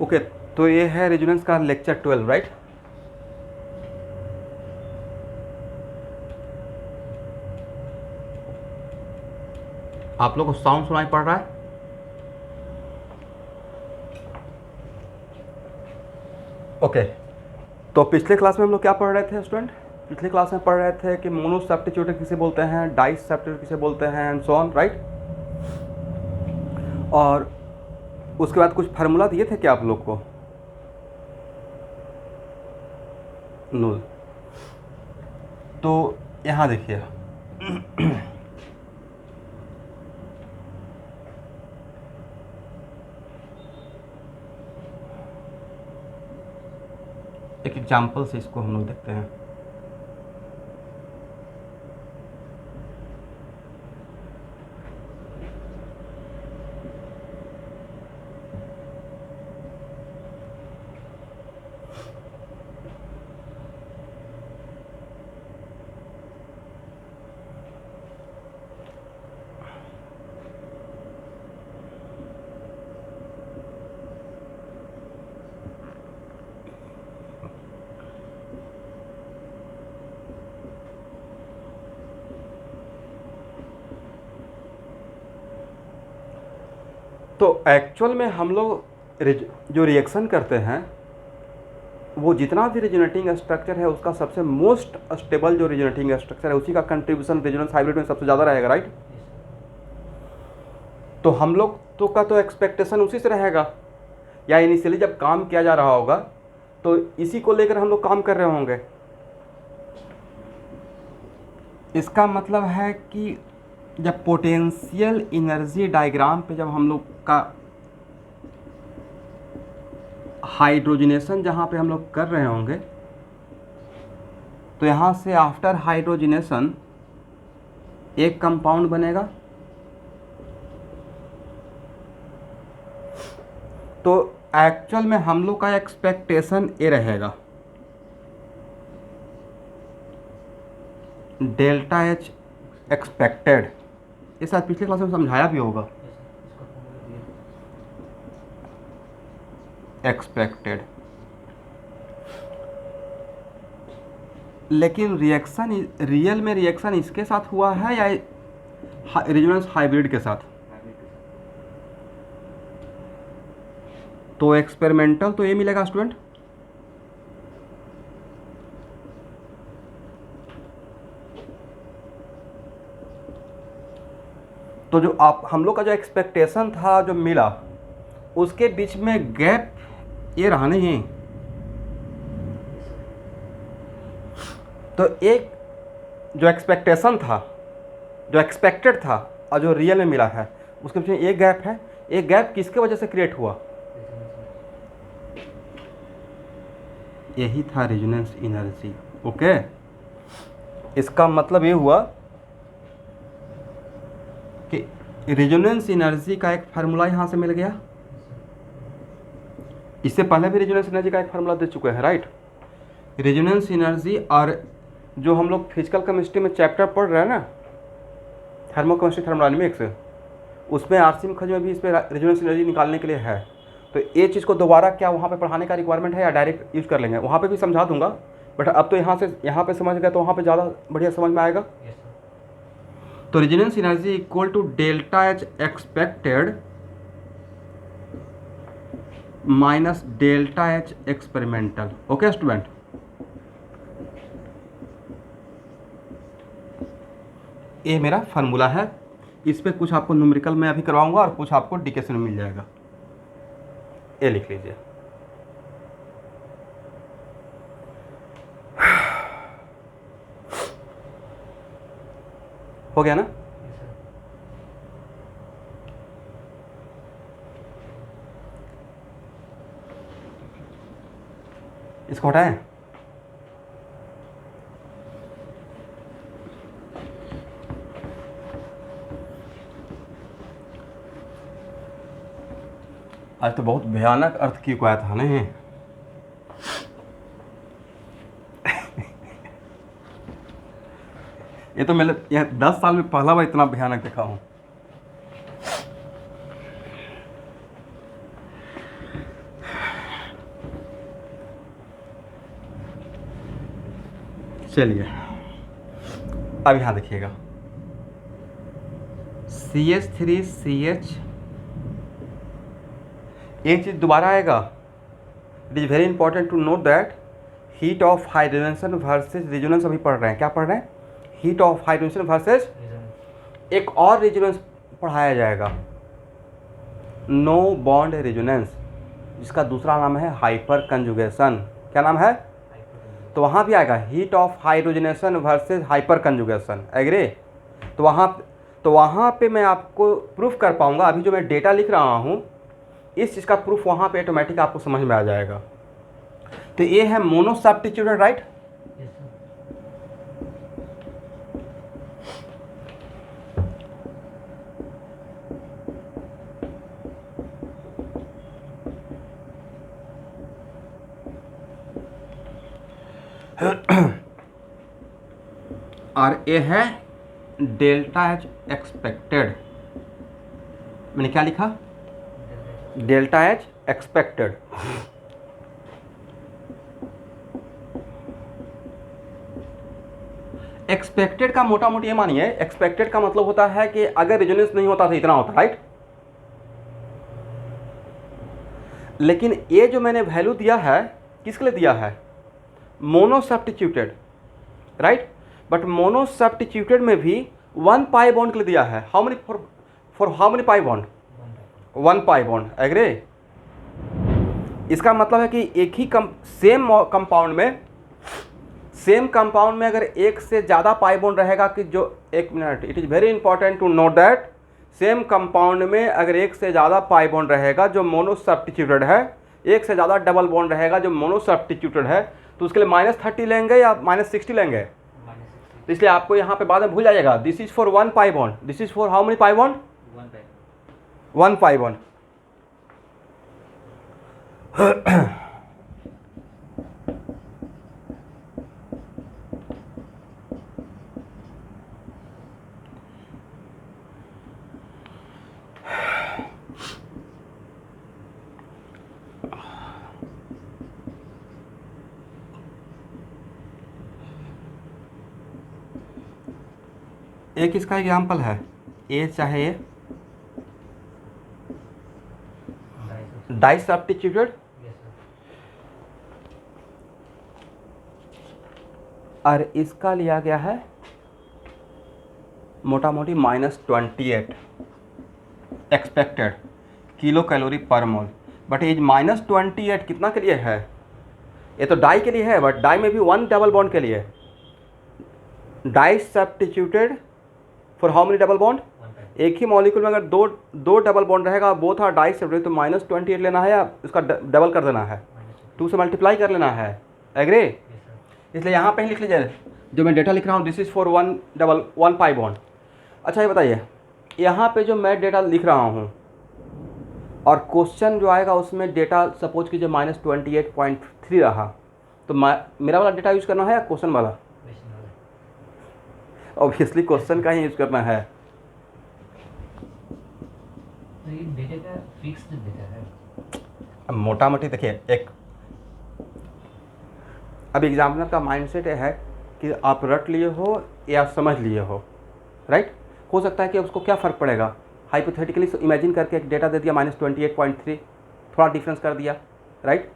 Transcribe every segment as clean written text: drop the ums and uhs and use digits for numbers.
Okay, तो ये है रेजोनेंस का लेक्चर 12, राइट। आप लोग को साउंड सुनाई पड़ रहा है? ओके, तो पिछले क्लास में हम लोग क्या पढ़ रहे थे स्टूडेंट? पिछले क्लास में पढ़ रहे थे कि मोनो सब्स्टिट्यूटर किसे बोलते हैं, डाइस सब्स्टिट्यूटर किसे बोलते हैं, एंड सो ऑन, राइट। और उसके बाद कुछ फार्मूला दिए थे क्या आप लोग को? नो। तो यहाँ देखिए एक एग्जाम्पल से इसको हम लोग देखते हैं। तो एक्चुअल में हम लोग जो रिएक्शन करते हैं वो जितना भी रिजोनेटिंग स्ट्रक्चर है उसका सबसे मोस्ट स्टेबल जो रिजोनेटिंग स्ट्रक्चर है उसी का कंट्रीब्यूशन रेजोनेंस हाइब्रिड में सबसे ज़्यादा रहेगा, राइट। तो हम लोग का तो एक्सपेक्टेशन उसी से रहेगा, या इनिशियली जब काम किया जा रहा होगा तो इसी को लेकर हम लोग काम कर रहे होंगे। इसका मतलब है कि जब पोटेंशियल एनर्जी डायग्राम पे जब हम लोग का हाइड्रोजनेशन जहाँ पे हम लोग कर रहे होंगे तो यहाँ से आफ्टर हाइड्रोजनेशन एक कंपाउंड बनेगा। तो एक्चुअल में हम लोग का एक्सपेक्टेशन ये रहेगा, डेल्टा एच एक्सपेक्टेड। ये शायद पिछले क्लास में समझाया भी होगा, एक्सपेक्टेड। लेकिन रिएक्शन रियल में रिएक्शन इसके साथ हुआ है या रेजोनेंस हाइब्रिड के साथ? तो एक्सपेरिमेंटल तो ये मिलेगा स्टूडेंट। तो जो आप हम लोग का जो एक्सपेक्टेशन था जो मिला उसके बीच में गैप ये रहा नहीं। तो एक जो एक्सपेक्टेशन था, जो एक्सपेक्टेड था और जो रियल में मिला है उसके बीच में एक गैप है। एक गैप किसके वजह से क्रिएट हुआ? यही था रेजोनेंस एनर्जी। ओके, इसका मतलब ये हुआ कि रेजोनेंस एनर्जी का एक फार्मूला यहाँ से मिल गया। इससे पहले भी रेजोनेंस एनर्जी का एक फार्मूला दे चुके हैं, राइट। रेजोनेंस एनर्जी और जो हम लोग फिजिकल केमिस्ट्री में चैप्टर पढ़ रहे हैं ना, थर्मोकेमिस्ट्री थर्मोडायनेमिक्स, उसमें आरसी खज में भी इस पर रेजोनेंस एनर्जी निकालने के लिए है। तो ये चीज़ को दोबारा क्या वहाँ पे पढ़ाने का रिक्वायरमेंट है या डायरेक्ट यूज़ कर लेंगे? वहाँ पे भी समझा दूंगा, बट अब तो यहाँ पे समझ गए तो वहाँ पे ज़्यादा बढ़िया समझ में आएगा। तो resonance energy equal to delta H expected minus delta H experimental. Okay student, ये मेरा फार्मूला है। इस पे कुछ आपको न्यूमेरिकल में अभी करवाऊंगा और कुछ आपको डिकेशन में मिल जाएगा। ये लिख लीजिए। हो गया ना? इसको हटाएं। आज तो बहुत भयानक अर्थ की को आया था नहीं? ये तो मैंने 10 साल में पहला बार इतना भयानक देखा हूँ। चलिए अब यहाँ देखिएगा CH3CH, एक चीज़ दोबारा आएगा। It is very important to note that heat of hydrogen versus resonance अभी पढ़ रहे हैं। क्या पढ़ रहे हैं? हीट ऑफ हाइड्रोजन वर्सेस एक और रेजोनेंस पढ़ाया जाएगा, नो बॉन्ड रेजोनेंस, जिसका दूसरा नाम है हाइपर कंजुगेशन। क्या नाम है? तो वहाँ भी आएगा heat of hydrogenation versus hyperconjugation. Agree? तो वहाँ पे मैं आपको प्रूफ कर पाऊँगा। अभी जो मैं डेटा लिख रहा हूँ इस चीज़ का प्रूफ वहाँ पे ऑटोमेटिक आपको समझ में आ जाएगा। तो ये है मोनो सब्स्टिट्यूटेड, राइट? और ये है डेल्टा एच एक्सपेक्टेड। मैंने क्या लिखा? Delta H expected. एक्सपेक्टेड का मोटा मोटी ये मानिए, एक्सपेक्टेड का मतलब होता है कि अगर रेजोनेंस नहीं होता तो इतना होता, राइट? लेकिन ये जो मैंने वैल्यू दिया है किसके लिए दिया है? Mono substituted, right? But mono substituted में भी 1 पाई बॉन्ड के लिए दिया है। How many for how many pi bond? 1 pi bond. Agree? इसका मतलब है कि एक ही सेम कंपाउंड में अगर एक से ज़्यादा पाई बॉन्ड रहेगा कि जो, एक minute, it is very important to note that same compound में अगर एक से ज़्यादा पाई बॉन्ड रहेगा जो मोनो सब्स्टिट्यूटेड है, एक से ज़्यादा डबल बॉन्ड रहेगा जो मोनो सब्स्टिट्यूटेड है, तो उसके लिए -30 लेंगे या -60 लेंगे? तो इसलिए आपको यहाँ पे बाद में भूल जाएगा। This is for 1 pi bond, this is for how many pi bond? 1 pi bond. एक इसका एग्जाम्पल है, ए चाहे ए डाई सब्स्टिट्यूटेड और इसका लिया गया है मोटा मोटी -28 एक्सपेक्टेड किलो कैलोरी पर मोल। बट ये -28 कितना के लिए है? ये तो डाई के लिए है, बट डाई में भी 1 डबल बॉन्ड के लिए। Di substituted for how many double bond? एक ही मॉलिक्यूल में अगर दो डबल बॉन्ड रहेगा, बोथ आर डाई सब्स्टिट्यूटेड, तो -28 लेना है या उसका डबल कर देना है, 2 से मल्टीप्लाई कर लेना है। एग्री? इसलिए यहाँ पे ही लिख लीजिए जो मैं डेटा लिख रहा हूँ, this is for 1 pi bond. अच्छा ये बताइए, यहाँ पे जो मैं डेटा लिख रहा हूँ और क्वेश्चन जो आएगा उसमें डेटा सपोज कीजिए -28.3 रहा, तो मेरा वाला डेटा यूज़ करना है या क्वेश्चन वाला? ऑब्वियसली क्वेश्चन का ही यूज़ करना है। तो ये डेटा का फिक्स्ड डेटा है। अब मोटा मोटी देखिए, एक अब एग्जामिनर का माइंडसेट है कि आप रट लिए हो या समझ लिए हो, राइट? हो सकता है कि उसको क्या फ़र्क पड़ेगा, हाइपोथेटिकली इमेजिन करके एक डेटा दे दिया -28.3, थोड़ा डिफरेंस कर दिया, राइट?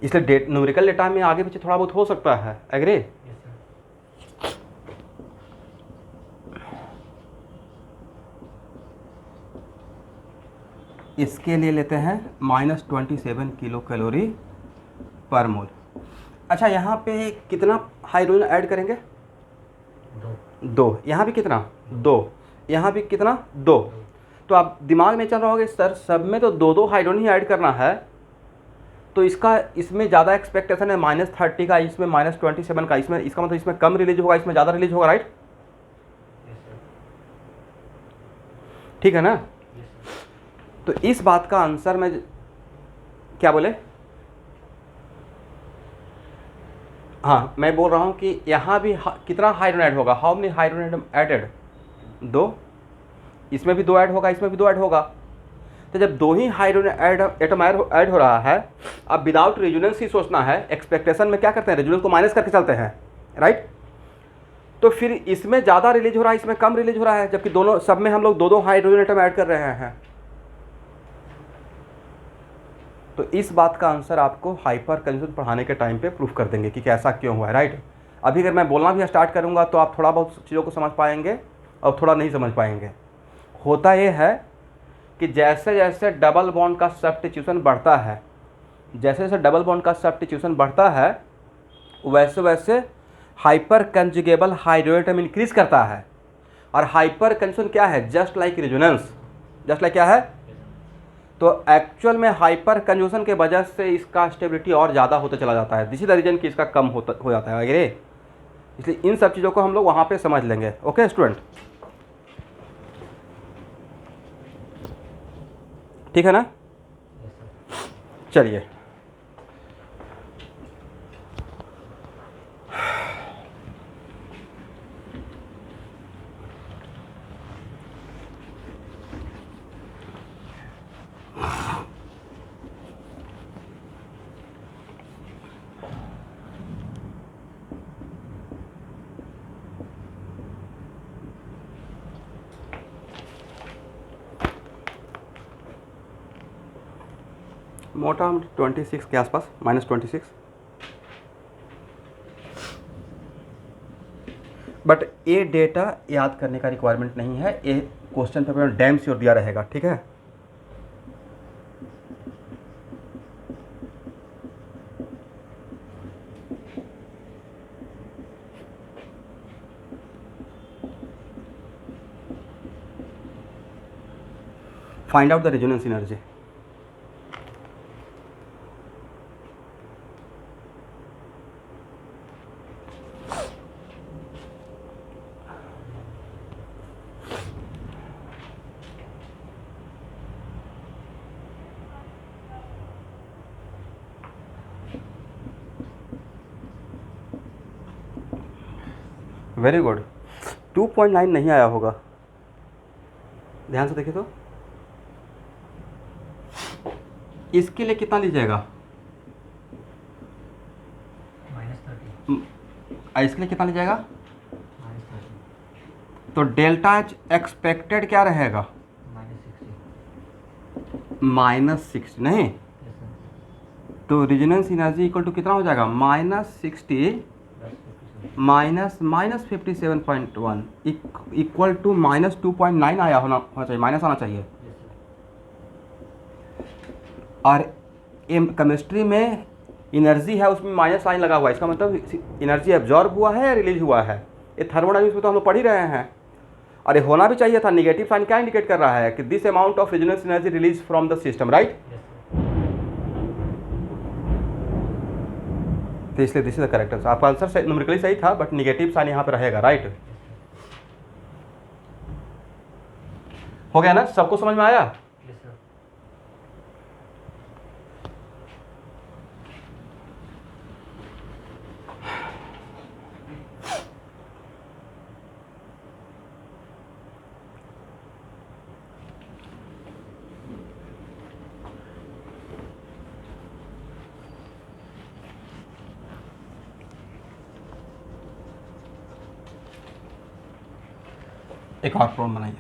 इसलिए न्यूमेरिकल डेटा में आगे पीछे थोड़ा बहुत हो सकता है। एग्री? इसके लिए लेते हैं -27 किलो कैलोरी पर मोल। अच्छा यहाँ पे कितना हाइड्रोजन ऐड करेंगे? 2। यहाँ भी कितना? 2। यहाँ भी कितना? 2। तो आप दिमाग में चल रहा होगा सर सब में तो 2 हाइड्रोजन ही ऐड करना है, तो इसमें ज़्यादा एक्सपेक्टेशन है -30 का, इसमें -27 का, इसमें इसका मतलब इसमें कम रिलीज होगा, इसमें ज़्यादा रिलीज होगा, राइट? ठीक है ना? तो इस बात का आंसर मैं क्या बोले, हाँ मैं बोल रहा हूँ कि यहाँ भी कितना हाइड्रोजन ऐड होगा? How many hydrogen added? 2। इसमें भी 2 ऐड होगा, इसमें भी 2 ऐड होगा। तो जब दो ही हाइड्रोजन एटम ऐड हो रहा है, अब विदाउट रेजोनेंस ही सोचना है, एक्सपेक्टेशन में क्या करते हैं, रेजोनेंस को माइनस करके चलते हैं, राइट। तो फिर इसमें ज़्यादा रिलीज हो रहा है, इसमें कम रिलीज हो रहा है, जबकि दोनों सब में हम लोग दो दो हाइड्रोजन एटम ऐड कर रहे हैं। तो इस बात का आंसर आपको हाइपर कंजूम पढ़ाने के टाइम पे प्रूफ कर देंगे कि कैसा क्यों हुआ है, राइट। अभी अगर मैं बोलना भी स्टार्ट करूँगा तो आप थोड़ा बहुत चीज़ों को समझ पाएंगे और थोड़ा नहीं समझ पाएंगे। होता ये है कि जैसे जैसे डबल बॉन्ड का सब्स्टिट्यूशन बढ़ता है, जैसे जैसे डबल बॉन्ड का सब्स्टिट्यूशन बढ़ता है, वैसे वैसे हाइपर कंजुगेबल हाइड्रोजन इंक्रीज करता है। और हाइपर कंजूशन क्या है, just like resonance, just like क्या है। तो एक्चुअल में हाइपर कंजूशन के वजह से इसका स्टेबिलिटी और ज़्यादा होता चला जाता है, दिस इज द रीजन कि इसका कम हो जाता है वगैरह। इसलिए इन सब चीज़ों को हम लोग वहाँ पे समझ लेंगे। ओके स्टूडेंट, ठीक है ना। चलिए मोटा 26 के आसपास, -26। बट ये डेटा याद करने का रिक्वायरमेंट नहीं है, ये क्वेश्चन पेपर में डैम श्योर दिया रहेगा, ठीक है। Find out the resonance energy. Very good. 2.9 नहीं आया होगा, ध्यान से देखिए तो। इसके लिए कितना लीजिएगा, -30, इसके लिए कितना लीजिएगा। -30, तो डेल्टा एच एक्सपेक्टेड क्या रहेगा, -60 नहीं। yes sir, तो रेजोनेंस एनर्जी इक्वल टू कितना हो जाएगा, -60 -57.1 इक्वल टू -2.9 आया होना चाहिए, माइनस आना चाहिए। yes sir, और केमिस्ट्री में एनर्जी है, उसमें माइनस साइन लगा हुआ है, इसका मतलब एनर्जी एब्जॉर्ब हुआ है या रिलीज हुआ है। ये थर्मोडायनामिक्स में तो हम लोग पढ़ ही रहे हैं। और ये होना भी चाहिए था। निगेटिव साइन क्या इंडिकेट कर रहा है कि this amount of resonance energy release from the system, right. yes sir, तो इसलिए this is the correct answer. आपका आंसर न्यूमेरिकली सही था, बट निगेटिव साइन यहाँ पे रहेगा, राइट। हो गया ना, सबको समझ में आया। yes sir, एक और प्रॉब्लम बनाइए।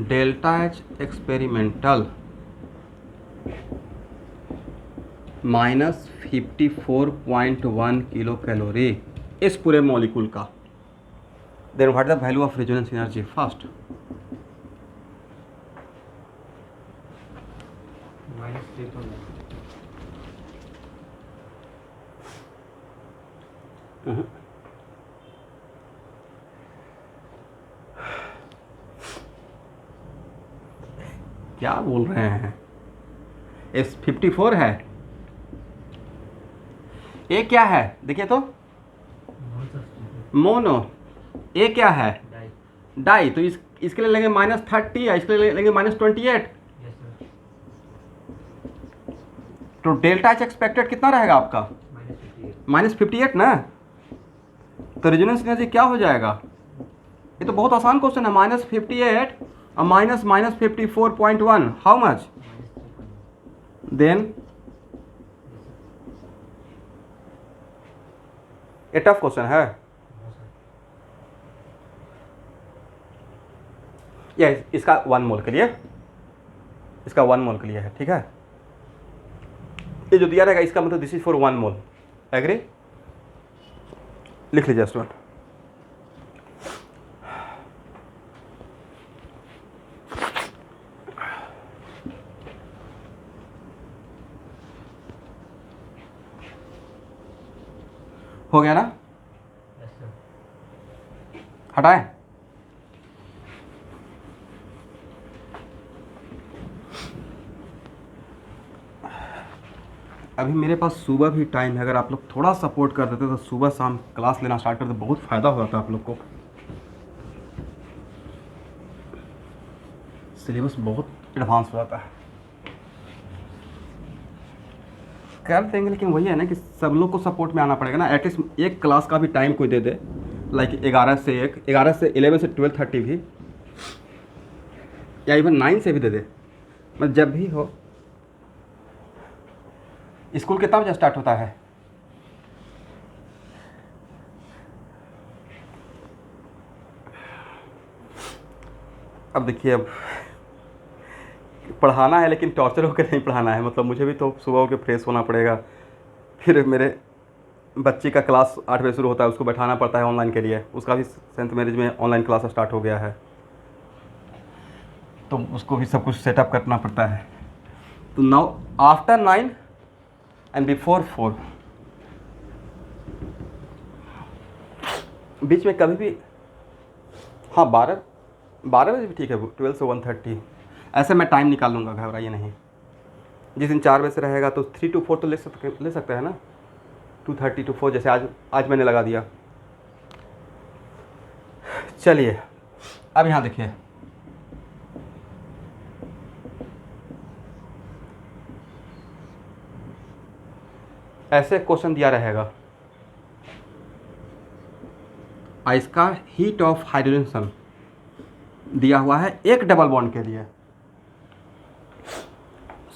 Delta H experimental -54.1 kilo calorie इस पूरे मॉलिक्यूल का। Then what the value of resonance energy first. -3,000, क्या बोल रहे हैं, इस 54 है, ये क्या है देखिए तो, मोनो। ये क्या है, डाई, डाई। तो इसके लिए लेंगे -30 या इसके लिए लेंगे -28। yes sir, तो डेल्टा एच एक्सपेक्टेड कितना रहेगा आपका? -58 ना। तो रेजोनेंस एनर्जी क्या हो जाएगा? ये तो बहुत आसान क्वेश्चन है। -58 और -54.1 हाउ मच? देन ये टफ क्वेश्चन है। ये इसका 1 मोल के लिए, इसका 1 मोल के लिए है, ठीक है। ये जो दिया रहेगा इसका मतलब this is for 1 mole. Agree? लिख लीजिए स्टूडेंट। हो गया ना? हटाएं? अभी मेरे पास सुबह भी टाइम है, अगर आप लोग थोड़ा सपोर्ट कर देते तो सुबह शाम क्लास लेना स्टार्ट करते बहुत फ़ायदा हो जाता आप लोग को। सिलेबस बहुत एडवांस हो जाता है। कर देंगे, लेकिन वही है ना कि सब लोग को सपोर्ट में आना पड़ेगा ना। एटलीस्ट एक क्लास का भी टाइम कोई दे दे, लाइक 11 से 1, 11 से 11 से 12:30 भी, या इवन 9 से भी दे दे। मतलब जब भी हो। स्कूल कितना बजे स्टार्ट होता है? अब देखिए, अब पढ़ाना है लेकिन टॉर्चर होकर नहीं पढ़ाना है। मतलब मुझे भी तो सुबह होकर फ्रेश होना पड़ेगा, फिर मेरे बच्चे का क्लास 8 बजे शुरू होता है, उसको बैठाना पड़ता है ऑनलाइन के लिए। उसका भी सेंट मैरिज में ऑनलाइन क्लास स्टार्ट हो गया है, तो उसको भी सब कुछ सेटअप करना पड़ता है। तो नाउ आफ्टर 9 एंड बिफोर 4, बीच में कभी भी, हाँ 12 बजे भी ठीक है, 12 से 1:30 ऐसे मैं टाइम निकाल लूँगा, घबराइए नहीं। जिस दिन 4 बजे से रहेगा तो 3 to 4 तो ले सकते हैं ना, 2:30 to 4 जैसे आज मैंने लगा दिया। चलिए अब यहाँ देखिए, ऐसे क्वेश्चन दिया रहेगा, इसका हीट ऑफ हाइड्रोजन दिया हुआ है एक डबल बॉन्ड के लिए।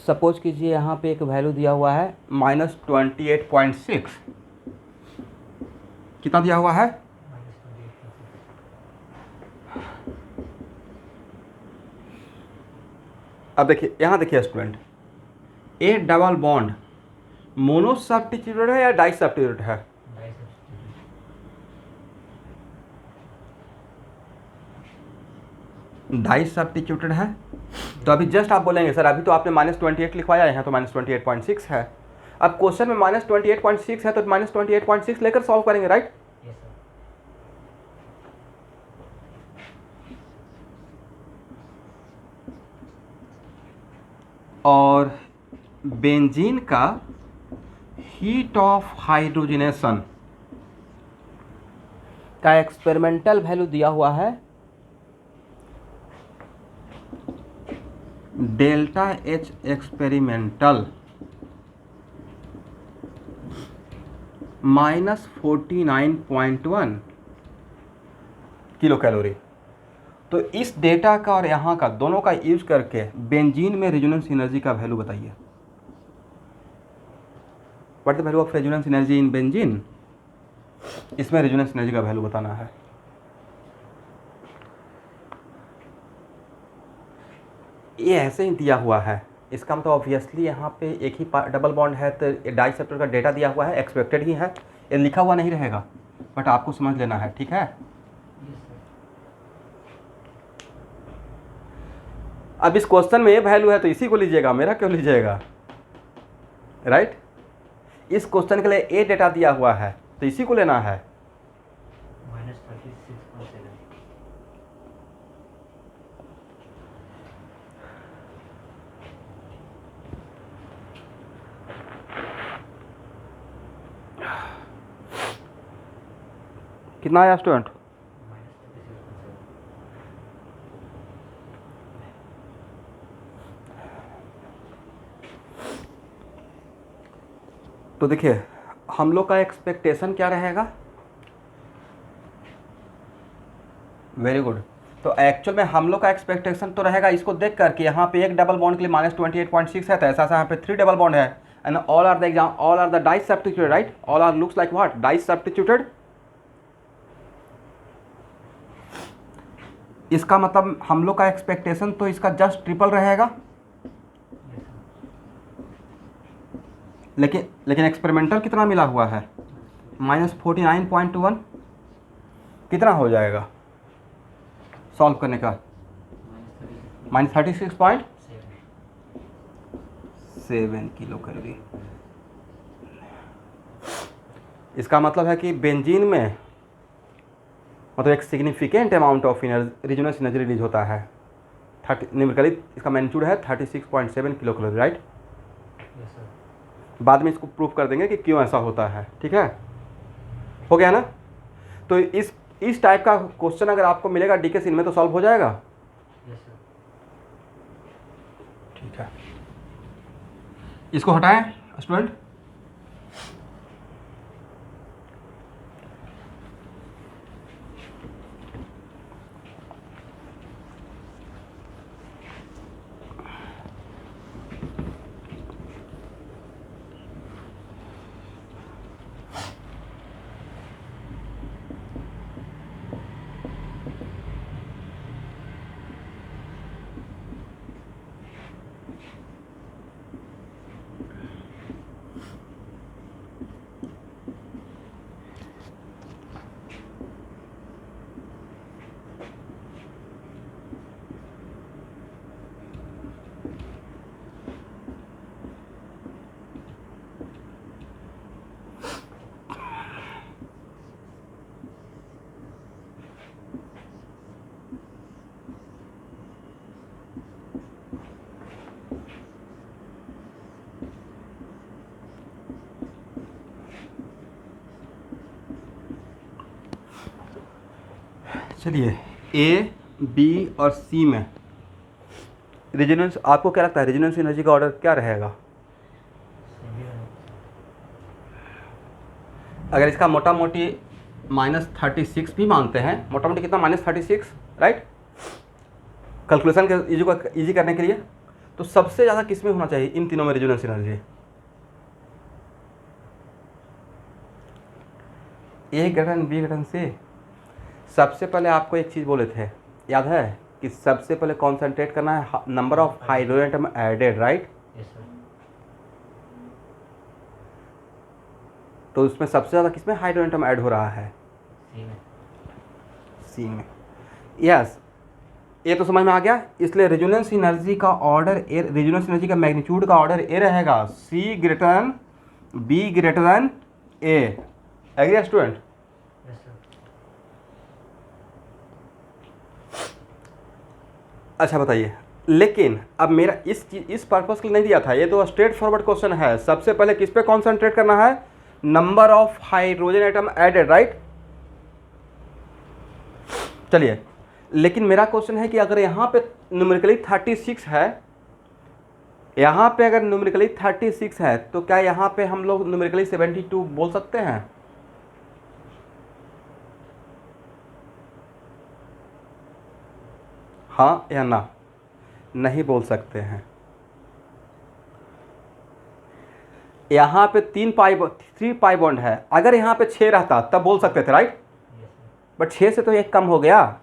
सपोज कीजिए यहाँ पे एक वैल्यू दिया हुआ है -28.6। कितना दिया हुआ है? अब देखिए, यहाँ देखिए student, A double bond mono substituted है या डाई सब्स्टिट्यूटेड है? डाई सब्स्टिट्यूटेड है। तो अभी जस्ट आप बोलेंगे सर अभी तो आपने -28 लिखवाया है, तो -28.6 है। अब क्वेश्चन में -28.6 है तो -28.6 लेकर सॉल्व करेंगे, राइट? और बेंजीन का हीट ऑफ हाइड्रोजनेशन का एक्सपेरिमेंटल वैल्यू दिया हुआ है delta H experimental -49.1 kilo calorie. तो इस डेटा का और यहाँ का दोनों का यूज करके बेंजीन में रेजोनेंस एनर्जी का वैल्यू बताइए। What the value of resonance energy in benzene? इसमें रेजोनेंस एनर्जी का वैल्यू बताना है। ये ऐसे ही दिया हुआ है, इसका मतलब ऑब्वियसली यहाँ पे एक ही डबल बॉन्ड है, तो डाई सेप्टर का डेटा दिया हुआ है, एक्सपेक्टेड ही है, ये लिखा हुआ नहीं रहेगा, बट आपको समझ लेना है, ठीक है। अब इस क्वेश्चन में ये वैल्यू है तो इसी को लीजिएगा, मेरा क्यों लीजिएगा, राइट? इस क्वेश्चन के लिए ए डेटा दिया हुआ है तो इसी को लेना है। -36.7। कितना आया स्टूडेंट? तो देखिए हम लोग का एक्सपेक्टेशन क्या रहेगा, वेरी गुड। तो एक्चुअल में हम लोग का एक्सपेक्टेशन तो रहेगा इसको देख कर कि यहाँ पे एक डबल बॉन्ड के लिए -28.6 है, तो ऐसा यहाँ पे 3 डबल बॉन्ड है, and all are the dis substituted, right, all are looks like what, dis substituted. इसका मतलब हम लोग का एक्सपेक्टेशन तो इसका जस्ट ट्रिपल रहेगा, लेकिन एक्सपेरिमेंटल कितना मिला हुआ है, -49.1, कितना हो जाएगा सॉल्व करने का, -36.7 किलो कैलोरी। इसका मतलब है कि बेंजीन में मतलब एक significant amount of resonance energy release होता है, 30 न्यूमेरिकली इसका मैग्नीट्यूड है 36.7 किलो कैलोरी, राइट। बाद में इसको प्रूफ कर देंगे कि क्यों ऐसा होता है, ठीक है, हो गया ना। तो इस टाइप का क्वेश्चन अगर आपको मिलेगा डीके सीन में तो सॉल्व हो जाएगा, ठीक है। इसको हटाएं स्टूडेंट, चलिए ए बी और सी में रेजोनेंस, आपको क्या लगता है रेजोनेंस एनर्जी का ऑर्डर क्या रहेगा? अगर इसका मोटा मोटी -36 भी मानते हैं, मोटा मोटी कितना, -36, राइट, कैलकुलेशन के इजी करने के लिए, तो सबसे ज़्यादा किस में होना चाहिए इन तीनों में resonance energy? A greater B greater C. सबसे पहले आपको एक चीज़ बोले थे, याद है कि सबसे पहले कॉन्सेंट्रेट करना है number of hydrogen atom added, right. तो उसमें सबसे ज़्यादा किसमें हाइड्रोजन एटम ऐड हो रहा है? सी में। यस, ये तो समझ में आ गया। इसलिए रेजोनेंस एनर्जी का ऑर्डर ए, रेजोनेंस एनर्जी का मैग्नीट्यूड का ऑर्डर ए रहेगा, C greater B greater A. Agree student? अच्छा बताइए, लेकिन अब मेरा इस पर्पस के लिए नहीं दिया था, ये तो स्ट्रेट फॉरवर्ड क्वेश्चन है। सबसे पहले किस पे कॉन्सेंट्रेट करना है? Number of hydrogen atom added, right. चलिए, लेकिन मेरा क्वेश्चन है कि अगर यहाँ पे न्यूमेरिकली 36 है, यहाँ पे अगर न्यूमेरिकली 36 है, तो क्या यहाँ पे हम लोग न्यूमेरिकली 72 बोल सकते हैं? हाँ या ना? नहीं बोल सकते हैं। यहाँ पे 3 पाई बॉन्ड है, अगर यहाँ पे 6 रहता तब बोल सकते थे, राइट। बट 6 से तो एक कम हो गया,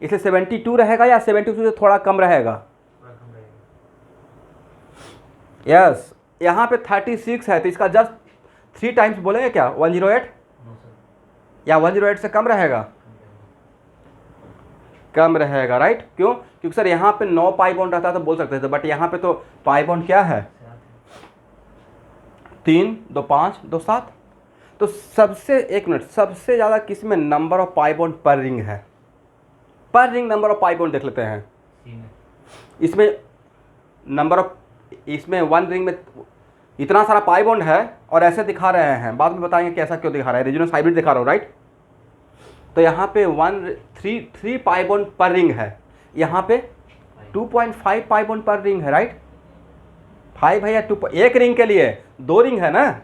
इसलिए 72 रहेगा या 72 से थोड़ा कम रहेगा? यस, यहाँ पे 36 है, तो इसका जस्ट 3 टाइम्स बोलेंगे क्या? 108 या 108 से कम रहेगा? कम रहेगा, राइट। क्यों? क्योंकि सर यहाँ पे 9 पाई बॉन्ड रहता तो बोल सकते थे, बट यहाँ पे तो पाई बॉन्ड क्या है? 3 2 5 2 7। तो सबसे, एक मिनट, सबसे ज़्यादा किस में नंबर ऑफ पाई बॉन्ड पर रिंग है? पर ring number of pi bond देख लेते हैं। इसमें नंबर ऑफ, इसमें 1 रिंग में इतना सारा पाई बॉन्ड है और ऐसे दिखा रहे हैं, बाद में बताएंगे कि ऐसा क्यों दिखा रहा है, रेजोनेंस हाइब्रिड दिखा रहा हूँ, राइट। तो यहाँ पे 3 पाई बॉन्ड पर रिंग है, यहाँ पे 2.5 पाई बॉन्ड पर रिंग है, राइट। 5 है या 2? एक रिंग के लिए 2 रिंग है ना,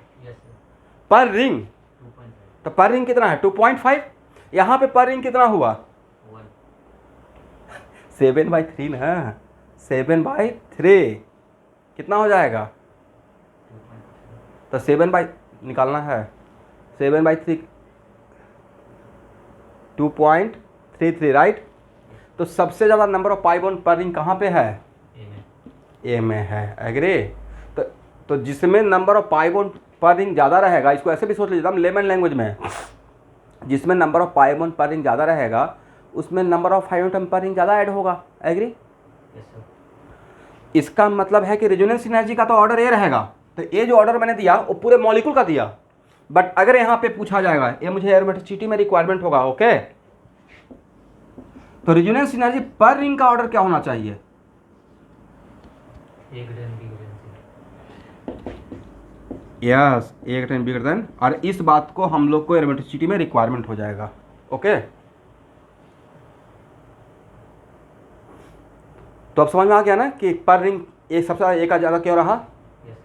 पर रिंग, 2.5 तो पर रिंग कितना है 2.5, यहाँ पे पर रिंग कितना हुआ 1 7/3 ना, 7/3 कितना हो जाएगा, 2.3 तो 7 निकालना है, 7/3 2.33 राइट। तो सबसे ज़्यादा नंबर ऑफ पाई बॉन्ड पर रिंग कहाँ पे है, A में ए में है, एग्री। तो जिसमें नंबर ऑफ पाई बॉन्ड पर रिंग ज़्यादा रहेगा, इसको ऐसे भी सोच लीजिए हम लेमन लैंग्वेज में, जिसमें नंबर ऑफ पाई बॉन्ड पर रिंग ज़्यादा रहेगा उसमें नंबर ऑफ हाइड्रोजन पर रिंग ज़्यादा ऐड होगा, एग्री। यस सर इसका मतलब है कि रेजोनेंस एनर्जी का तो ऑर्डर ए रहेगा, तो ये जो ऑर्डर मैंने दिया वो पूरे मॉलिक्यूल का दिया, बट अगर यहाँ पे पूछा जाएगा ये मुझे एरोमेटिसिटी में रिक्वायरमेंट होगा, ओके। तो रेजोनेंस एनर्जी पर रिंग का ऑर्डर क्या होना चाहिए, A grade B grade C yes A greater B greater than, और इस बात को हम लोग को एरोमेटिसिटी में रिक्वायरमेंट हो जाएगा, ओके। तो अब समझ में आ गया ना कि पर रिंग ये सबसे ज़्यादा ए का ज़्यादा क्यों रहा। यस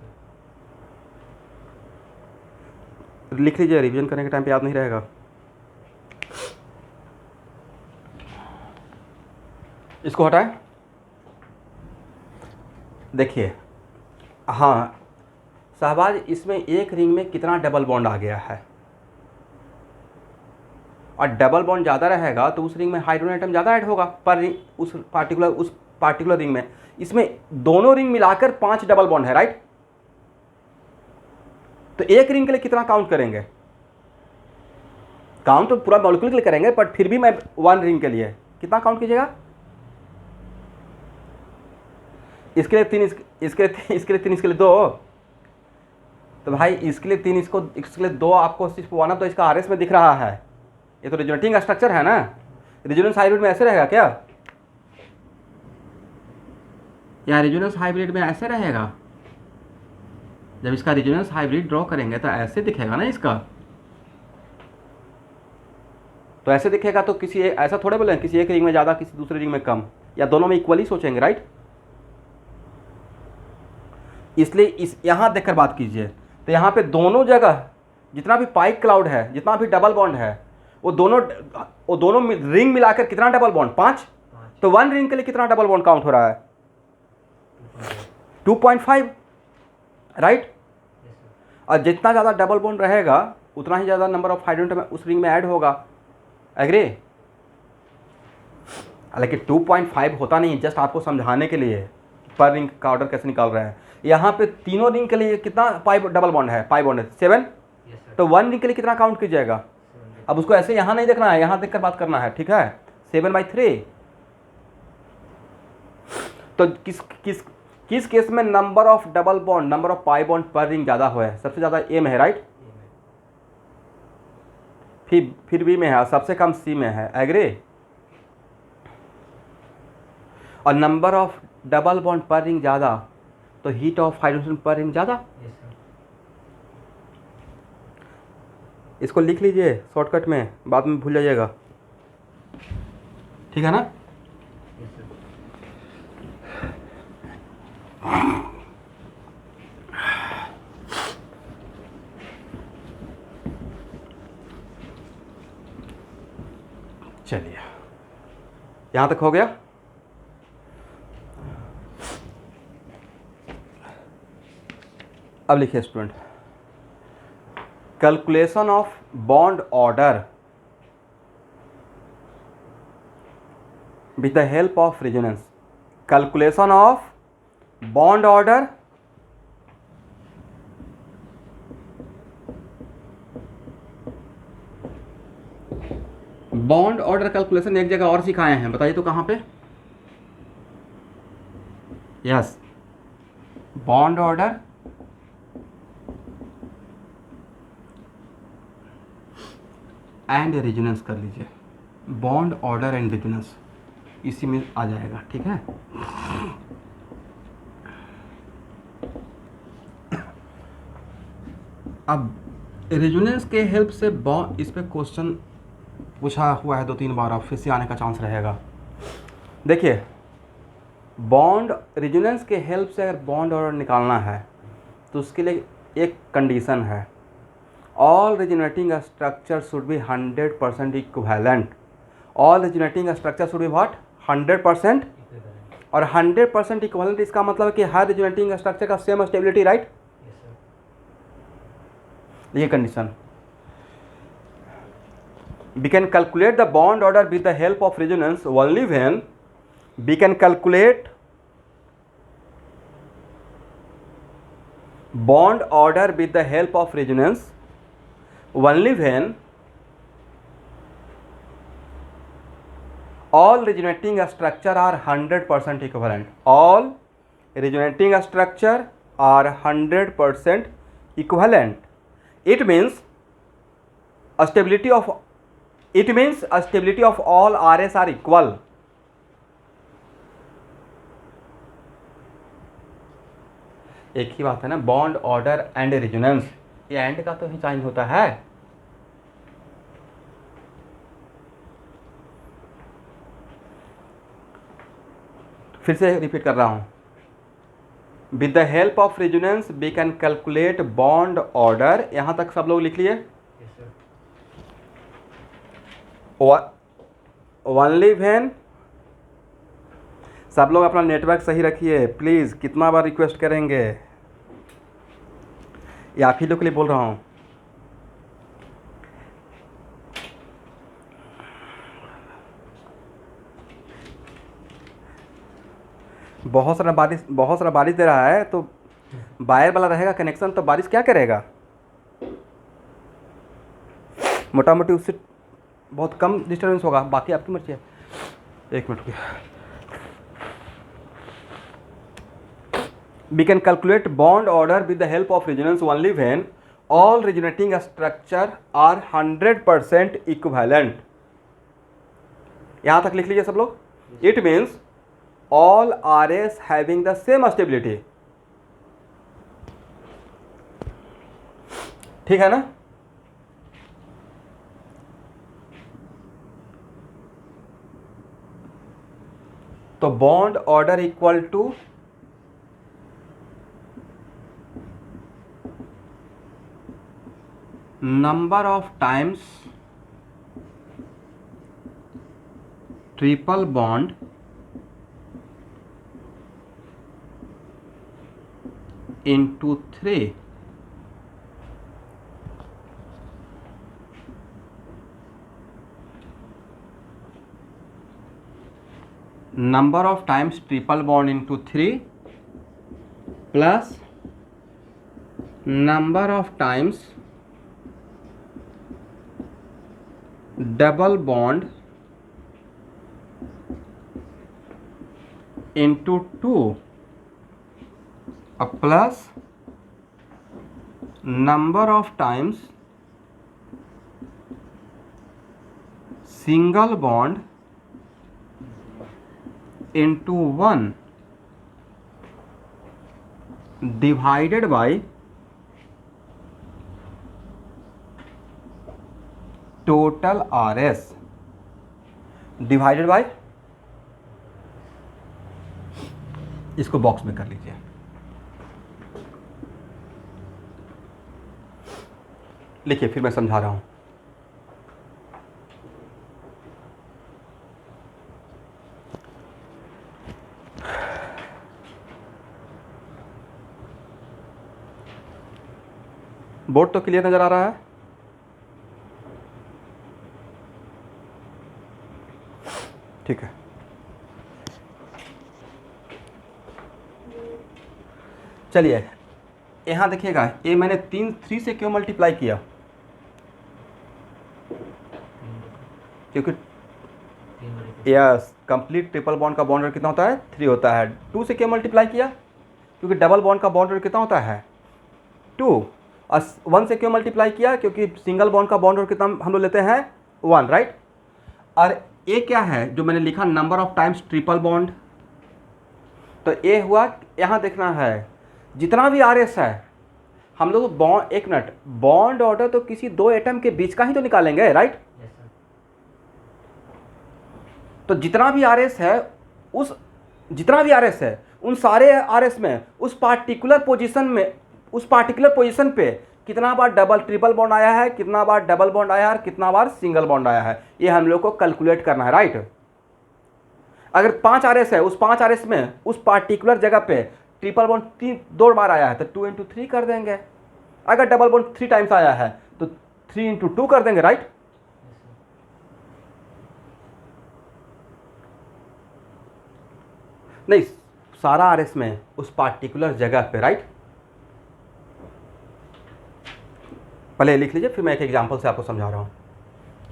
सर लिख लीजिए, रिवीजन करने के टाइम पे याद नहीं रहेगा। इसको हटाएं, देखिए, हाँ शहबाज इसमें एक रिंग में कितना डबल बॉन्ड आ गया है, और डबल बॉन्ड ज़्यादा रहेगा तो उस रिंग में हाइड्रोजन एटम ज़्यादा ऐड होगा पर रिंग, उस पार्टिकुलर रिंग में। इसमें दोनों रिंग मिलाकर 5 डबल बॉन्ड है, राइट। तो एक रिंग के लिए कितना काउंट करेंगे, काउंट तो पूरा मॉलिक्यूल के लिए करेंगे, बट फिर भी मैं 1 रिंग के लिए कितना काउंट कीजिएगा, इसके लिए 3, इसके लिए 3, इसके लिए 2, तो भाई इसके लिए 3, इसके लिए 2 आपको सिर्फ 1 तो इसका आरएस में दिख रहा है, ये तो रेजोनेटिंग स्ट्रक्चर है ना, रेजोनेंस हाइब्रिड में ऐसे रहेगा क्या, या रेजोनेंस हाइब्रिड में ऐसे रहेगा, जब इसका रेजोनेंस हाइब्रिड ड्रॉ करेंगे तो ऐसे दिखेगा ना इसका, तो ऐसे दिखेगा, तो किसी ऐसा थोड़े बोले किसी एक रिंग में ज़्यादा किसी दूसरे रिंग में कम, या दोनों में इक्वली सोचेंगे, राइट। इसलिए इस यहाँ देखकर बात कीजिए, तो यहाँ पे दोनों जगह जितना भी पाई क्लाउड है, जितना भी डबल बॉन्ड है, वो दोनों रिंग मिलाकर कितना डबल बॉन्ड 5, तो 1 रिंग के लिए कितना डबल बॉन्ड काउंट हो रहा है 2.5, राइट। यस सर और जितना ज़्यादा डबल बॉन्ड रहेगा उतना ही ज़्यादा नंबर ऑफ हाइड्रोजन उस रिंग में ऐड होगा, एग्री। लेकिन 2.5 होता नहीं, जस्ट आपको समझाने के लिए पर रिंग का ऑर्डर कैसे निकाल रहे हैं। यहाँ पे तीनों रिंग के लिए कितना पाई डबल बॉन्ड है, पाई बॉन्ड है 7, यस सर तो 1 रिंग के लिए कितना काउंट कीजिएगा। 7 अब उसको ऐसे यहाँ नहीं देखना है, यहाँ देखकर बात करना है, ठीक है। 7/3, तो किस केस में number of double bond, number of pi bond पर रिंग ज़्यादा हुआ है, सबसे ज़्यादा ए में है, राइट, A में फिर बी में है, और सबसे कम सी में है, एग्री। और नंबर ऑफ डबल बॉन्ड पर रिंग ज़्यादा तो हीट ऑफ हाइड्रोजन पर रिंग ज़्यादा। यस सर इसको लिख लीजिए शॉर्टकट में, बाद में भूल जाइएगा, ठीक है ना। यस सर चलिए यहाँ तक हो गया। अब लिखिए student, calculation of bond order with the help of resonance, calculation of bond order bond order calculation एक जगह और सिखाए हैं, बताइए तो कहाँ पे। Yes, bond order and resonance कर लीजिए, बॉन्ड ऑर्डर एंड रेजोनेंस इसी में आ जाएगा, ठीक है। अब रेजोनेंस के हेल्प से बॉन्ड, इस पे क्वेश्चन पूछा हुआ है 2-3 बार, अब फिर से आने का चांस रहेगा। देखिए, बॉन्ड रेजोनेंस के हेल्प से अगर बॉन्ड ऑर्डर निकालना है तो उसके लिए एक कंडीशन है, all resonating structure should be 100% equivalent. All resonating structure should be what? 100%. Equivalent. और 100% इक्वलेंट इसका मतलब है कि हर रिजोनेटिंग स्ट्रक्चर का same stability, right? Yes, sir. ये condition. We can calculate the bond order with the help of resonance only when we can calculate bond order with the help of resonance only when all resonating structure are 100% equivalent. All resonating structure are 100% equivalent. It means a stability of all RS are equal. एक ही बात है ना, bond order and resonance, ये and का तो ही sign होता है. फिर से रिपीट कर रहा हूं. With the help of resonance we can calculate bond order. यहां तक सब लोग लिख लिए. Yes, sir. ओनली व्हेन, सब लोग अपना नेटवर्क सही रखिए प्लीज़. कितना बार रिक्वेस्ट करेंगे, ये आप ही लोग के लिए बोल रहा हूँ. बहुत सारा बारिश दे रहा है, तो वायर वाला रहेगा कनेक्शन, तो बारिश क्या करेगा, मोटा मोटी उससे बहुत कम डिस्टर्बेंस होगा. बाकी आपकी मर्जी है. एक मिनट रुकिए. We can calculate bond order with the help of resonance only when all resonating structure are 100% equivalent. यहाँ तक लिख लीजिए सब लोग. It means all RS having the same stability. ठीक है ना? तो bond order equal to number of times triple bond into 3 number of times triple bond into 3 plus number of times double bond into 2 plus number of times single bond into 1 divided by total RS divided by, इसको box में कर लीजिए. लिखिए, फिर मैं समझा रहा हूं. बोर्ड तो क्लियर नजर आ रहा है. ठीक है. चलिए यहाँ देखिएगा, ये मैंने 3 से क्यों मल्टीप्लाई किया, क्योंकि यस कंप्लीट ट्रिपल बॉन्ड का बॉन्डर कितना होता है, 3 होता है. 2 से क्यों मल्टीप्लाई किया, क्योंकि डबल बॉन्ड का बॉन्डर कितना होता है, 2. और 1 से क्यों मल्टीप्लाई किया, क्योंकि सिंगल बॉन्ड का बॉन्डर कितना हम लोग लेते हैं, 1, राइट. और ये क्या है जो मैंने लिखा, number of times triple bond. तो ये हुआ, यहाँ देखना है जितना भी RS है हम लोग बॉन्ड, एक मिनट, बॉन्ड ऑर्डर तो किसी 2 एटम के बीच का ही तो निकालेंगे, राइट. Yes, sir. तो जितना भी RS है उन सारे RS में उस पार्टिकुलर पोजीशन पे कितना बार डबल ट्रिपल बॉन्ड आया है, कितना बार डबल बॉन्ड आया है और कितना बार सिंगल बॉन्ड आया है, ये हम लोग को कैलकुलेट करना है, राइट। अगर 5 RS है, उस 5 RS में उस पार्टिकुलर जगह पे ट्रिपल बॉन्ड 2 बार आया है तो 2 × 3 कर देंगे। अगर डबल बॉन्ड 3 टाइम्स आया है तो 3 × 2 कर देंगे, राइट। नहीं, सारा RS में उस पार्टिकुलर जगह पे, राइट। पहले लिख लीजिए, फिर मैं एक एग्जांपल से आपको समझा रहा हूं।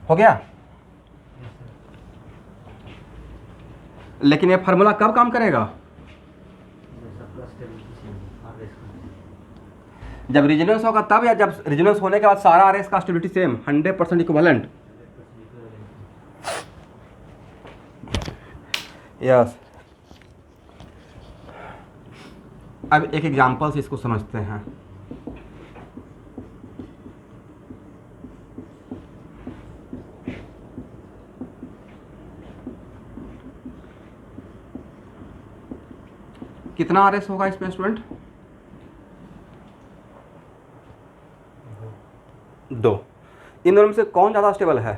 हो गया? लेकिन ये फार्मूला कब काम करेगा? जब रेजोनेंस होगा तब, या जब रेजोनेंस होने के बाद सारा RS का स्टेबिलिटी सेम 100% इक्विवेलेंट? यस। अब एक एग्जांपल से इसको समझते हैं। कितना RS होगा इसमें स्टूडेंट? 2। इन दोनों में से कौन ज़्यादा स्टेबल है?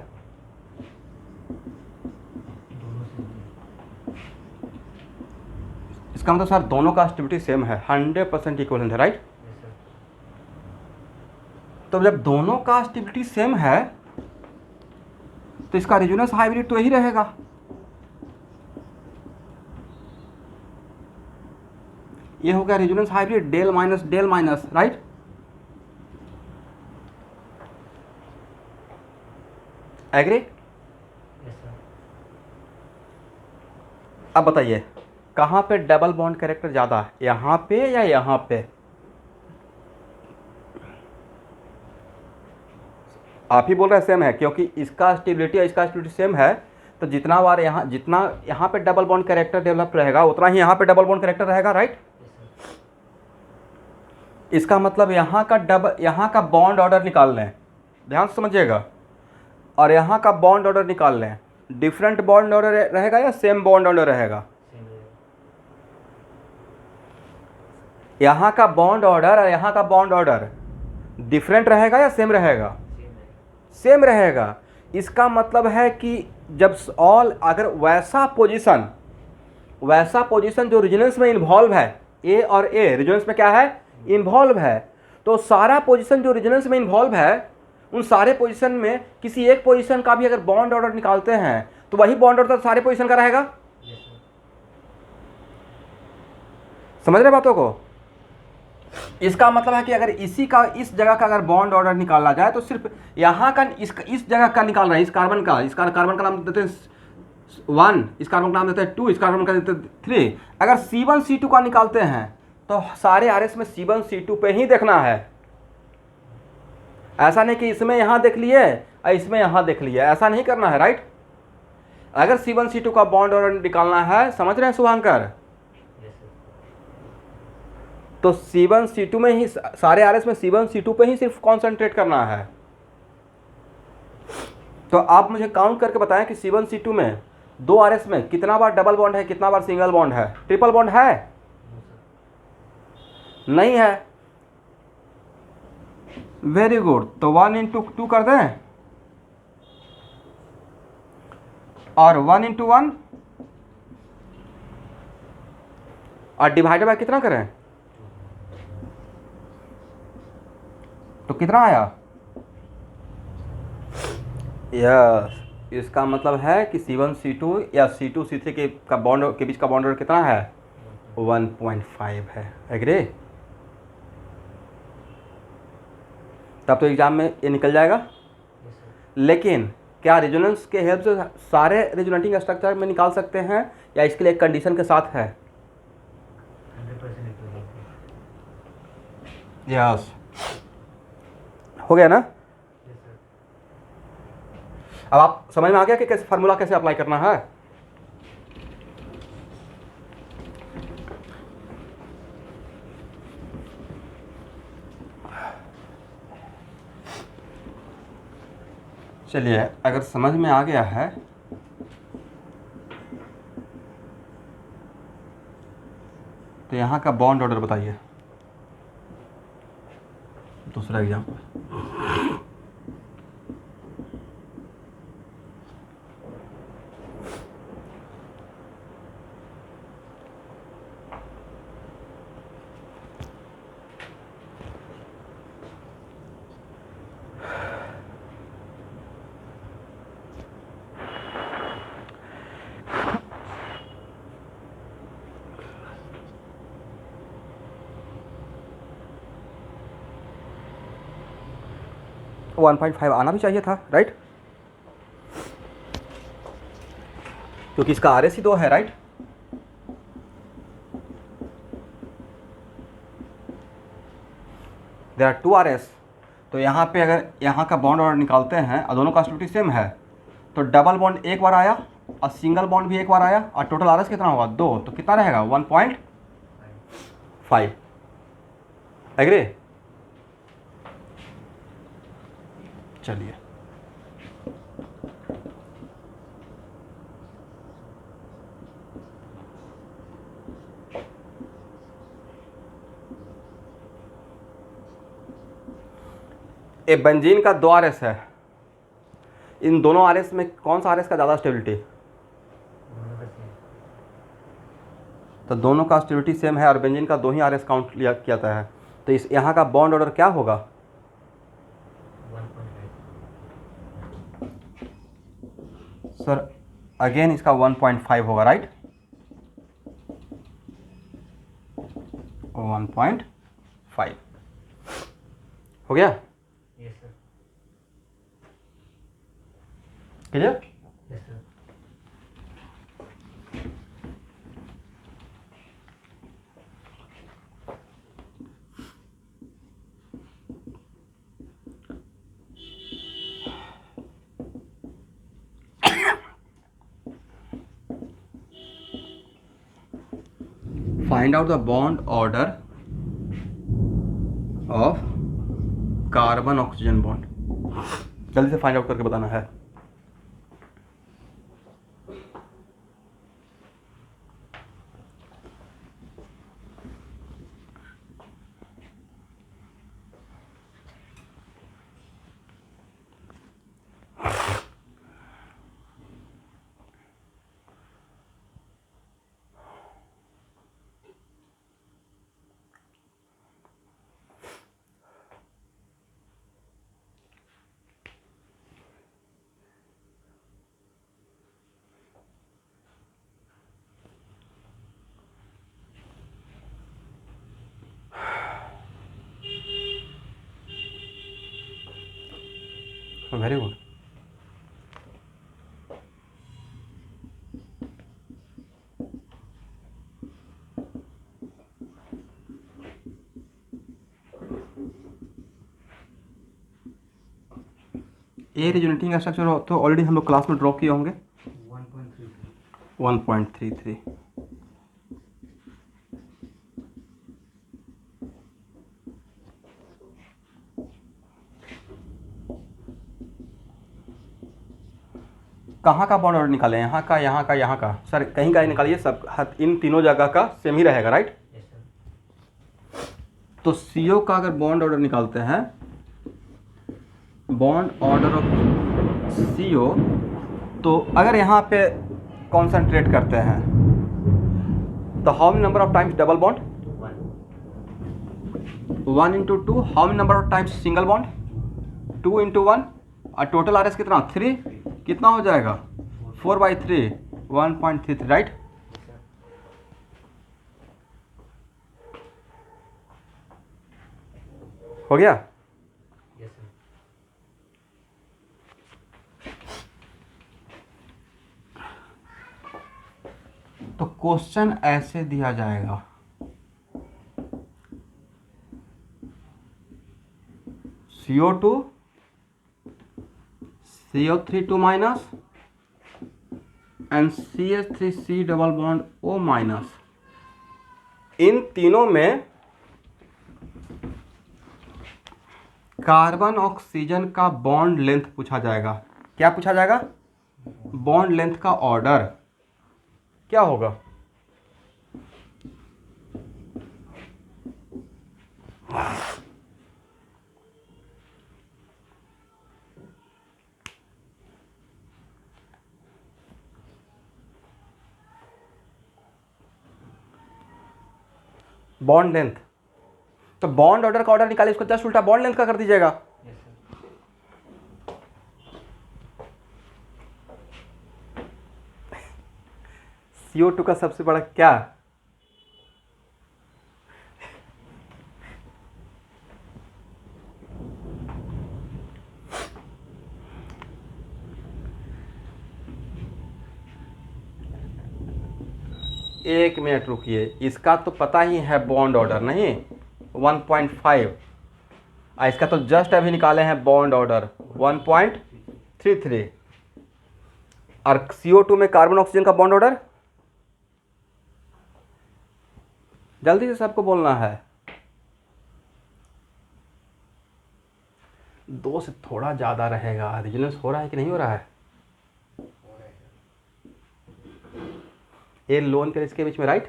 इसका मतलब सर दोनों का स्टेबिलिटी सेम है, 100% इक्विवेलेंट है, राइट। तो जब दोनों का स्टेबिलिटी सेम है तो इसका रेजोनेंस हाइब्रिड तो यही रहेगा। ये हो गया resonance hybrid, del minus, right. Agree? अब बताइए कहाँ पे डबल बॉन्ड कैरेक्टर ज़्यादा है, यहाँ पे या यहाँ पे? आप ही बोल रहे हैं सेम है, क्योंकि इसका स्टेबिलिटी और इसका स्टेबिलिटी सेम है, तो जितना बार जितना यहाँ पे डबल बॉन्ड कैरेक्टर डेवलप रहेगा उतना ही यहाँ पे डबल बॉन्ड कैरेक्टर रहेगा, राइट। इसका मतलब यहाँ का बॉन्ड ऑर्डर निकाल लें, ध्यान से समझिएगा, और यहाँ का बॉन्ड ऑर्डर निकाल लें। डिफरेंट बॉन्ड ऑर्डर रहेगा या सेम बॉन्ड ऑर्डर रहेगा? यहाँ का बॉन्ड ऑर्डर और यहाँ का बॉन्ड ऑर्डर डिफरेंट रहेगा या सेम रहेगा? सेम रहेगा। इसका मतलब है कि जब अगर वैसा पोजीशन जो रेजोनेंस में इन्वॉल्व है, ए और ए रेजोनेंस में क्या है? इन्वॉल्व है, तो सारा पोजीशन जो रेजोनेंस में इन्वॉल्व है उन सारे पोजीशन में किसी एक पोजीशन का भी अगर बॉन्ड ऑर्डर निकालते हैं तो वही बॉन्ड ऑर्डर सारे पोजीशन का रहेगा। समझ रहे बातों को? इसका मतलब है कि अगर इस जगह का अगर बॉन्ड ऑर्डर निकाला जाए तो सिर्फ यहाँ का इस जगह का निकाल रहा है, इस कार्बन का नाम देते हैं 1, इस कार्बन का नाम देते हैं 2, इस कार्बन का देते हैं 3। अगर C1 C2 का निकालते हैं तो सारे RS में C1 C2 पे ही देखना है। ऐसा नहीं कि इसमें यहाँ देख लिए और इसमें यहाँ देख लिए, ऐसा नहीं करना है, राइट। अगर C1 C2 का बॉन्ड ऑर्डर निकालना है, समझ रहे हैं शुभांकर, तो C1 C2 में ही सारे RS में C1 C2 पे ही सिर्फ कॉन्सेंट्रेट करना है। तो आप मुझे काउंट करके बताएं कि C1 C2 में 2 RS में कितना बार डबल बॉन्ड है, कितना बार सिंगल बॉन्ड है? ट्रिपल बॉन्ड है? नहीं है। वेरी गुड, तो 1 × 2 कर दें और 1 × 1 और डिवाइडेड बाय कितना करें? तो कितना आया? यस, इसका मतलब है कि C1 C2 या C2 C3 के बीच का बॉन्ड कितना है? 1.5 है। एग्री? तब तो एग्जाम में ये निकल जाएगा। लेकिन क्या रेजोनेंस के हेल्प से सारे रेजोनेटिंग स्ट्रक्चर में निकाल सकते हैं या इसके लिए एक कंडीशन के साथ है? 100% यस, हो गया ना? अब आप समझ में आ गया कि कैसे फार्मूला कैसे अप्लाई करना है? चलिए, अगर समझ में आ गया है तो यहाँ का बॉन्ड ऑर्डर बताइए। दूसरा एग्जाम्पल, तो 1.5 आना भी चाहिए था, राइट, क्योंकि इसका आर एस ही 2 है, right. There are 2 R S, तो यहाँ पे अगर यहाँ का बॉन्ड ऑर्डर निकालते हैं और दोनों का स्टेबिलिटी सेम है, तो डबल बॉन्ड एक बार आया और सिंगल बॉन्ड भी एक बार आया, और टोटल आर एस कितना होगा 2, तो कितना रहेगा 1.5। एग्री? चलिए, ए बेंजीन का 2 आर एस है, इन दोनों आर एस में कौन सा आर एस का ज़्यादा स्टेबिलिटी? दोनों का सेम। तो दोनों का स्टेबिलिटी सेम है और बेंजीन का 2 ही आर एस काउंट लिया किया जाता है, तो इस यहाँ का बॉन्ड ऑर्डर क्या होगा? 1.5। सर अगेन इसका 1.5 होगा, राइट, 1.5 हो गया, yes sir. Clear? Yes sir. Find out the bond order of carbon oxygen bond, जल्दी से फाइंड आउट करके बताना है। Very good. A resonating structure तो ऑलरेडी हम लोग क्लास में ड्रॉ किए होंगे, 1.33। 1.33। कहाँ का बॉन्ड ऑर्डर निकालें? यहाँ का, यहाँ का, यहाँ का? सर कहीं का ही निकालिए, सब इन तीनों जगह का सेम ही रहेगा, राइट। Yes sir. तो CO का अगर बॉन्ड ऑर्डर निकालते हैं, बॉन्ड ऑर्डर ऑफ CO, तो अगर यहाँ पे कॉन्सेंट्रेट करते हैं तो how many number of times double bond? 1 into 2। How many number of times single bond? 2 into 1। और टोटल आर एस कितना? 3। कितना हो जाएगा? 4/3, 1.33, राइट। हो गया? Yes sir. तो क्वेश्चन ऐसे दिया जाएगा, CO2 CO3 2 minus and CH3C double bond O minus, इन तीनों में कार्बन ऑक्सीजन का बॉन्ड लेंथ पूछा जाएगा। क्या पूछा जाएगा? बॉन्ड लेंथ का ऑर्डर क्या होगा? Bond length. तो बॉन्ड ऑर्डर का ऑर्डर निकालिए, उसको जस्ट उल्टा बॉन्ड लेंथ का कर दीजिएगा। Yes, sir. CO2 का सबसे बड़ा क्या? एक मिनट रुकिए, इसका तो पता ही है बॉन्ड ऑर्डर नहीं 1.5, इसका तो जस्ट अभी निकाले हैं बॉन्ड ऑर्डर 1.33। और CO2 में कार्बन ऑक्सीजन का बॉन्ड ऑर्डर जल्दी से सबको बोलना है। 2 से थोड़ा ज़्यादा रहेगा। रेजोनेंस हो रहा है कि नहीं हो रहा है? ये लोन पेयर इसके बीच में, राइट?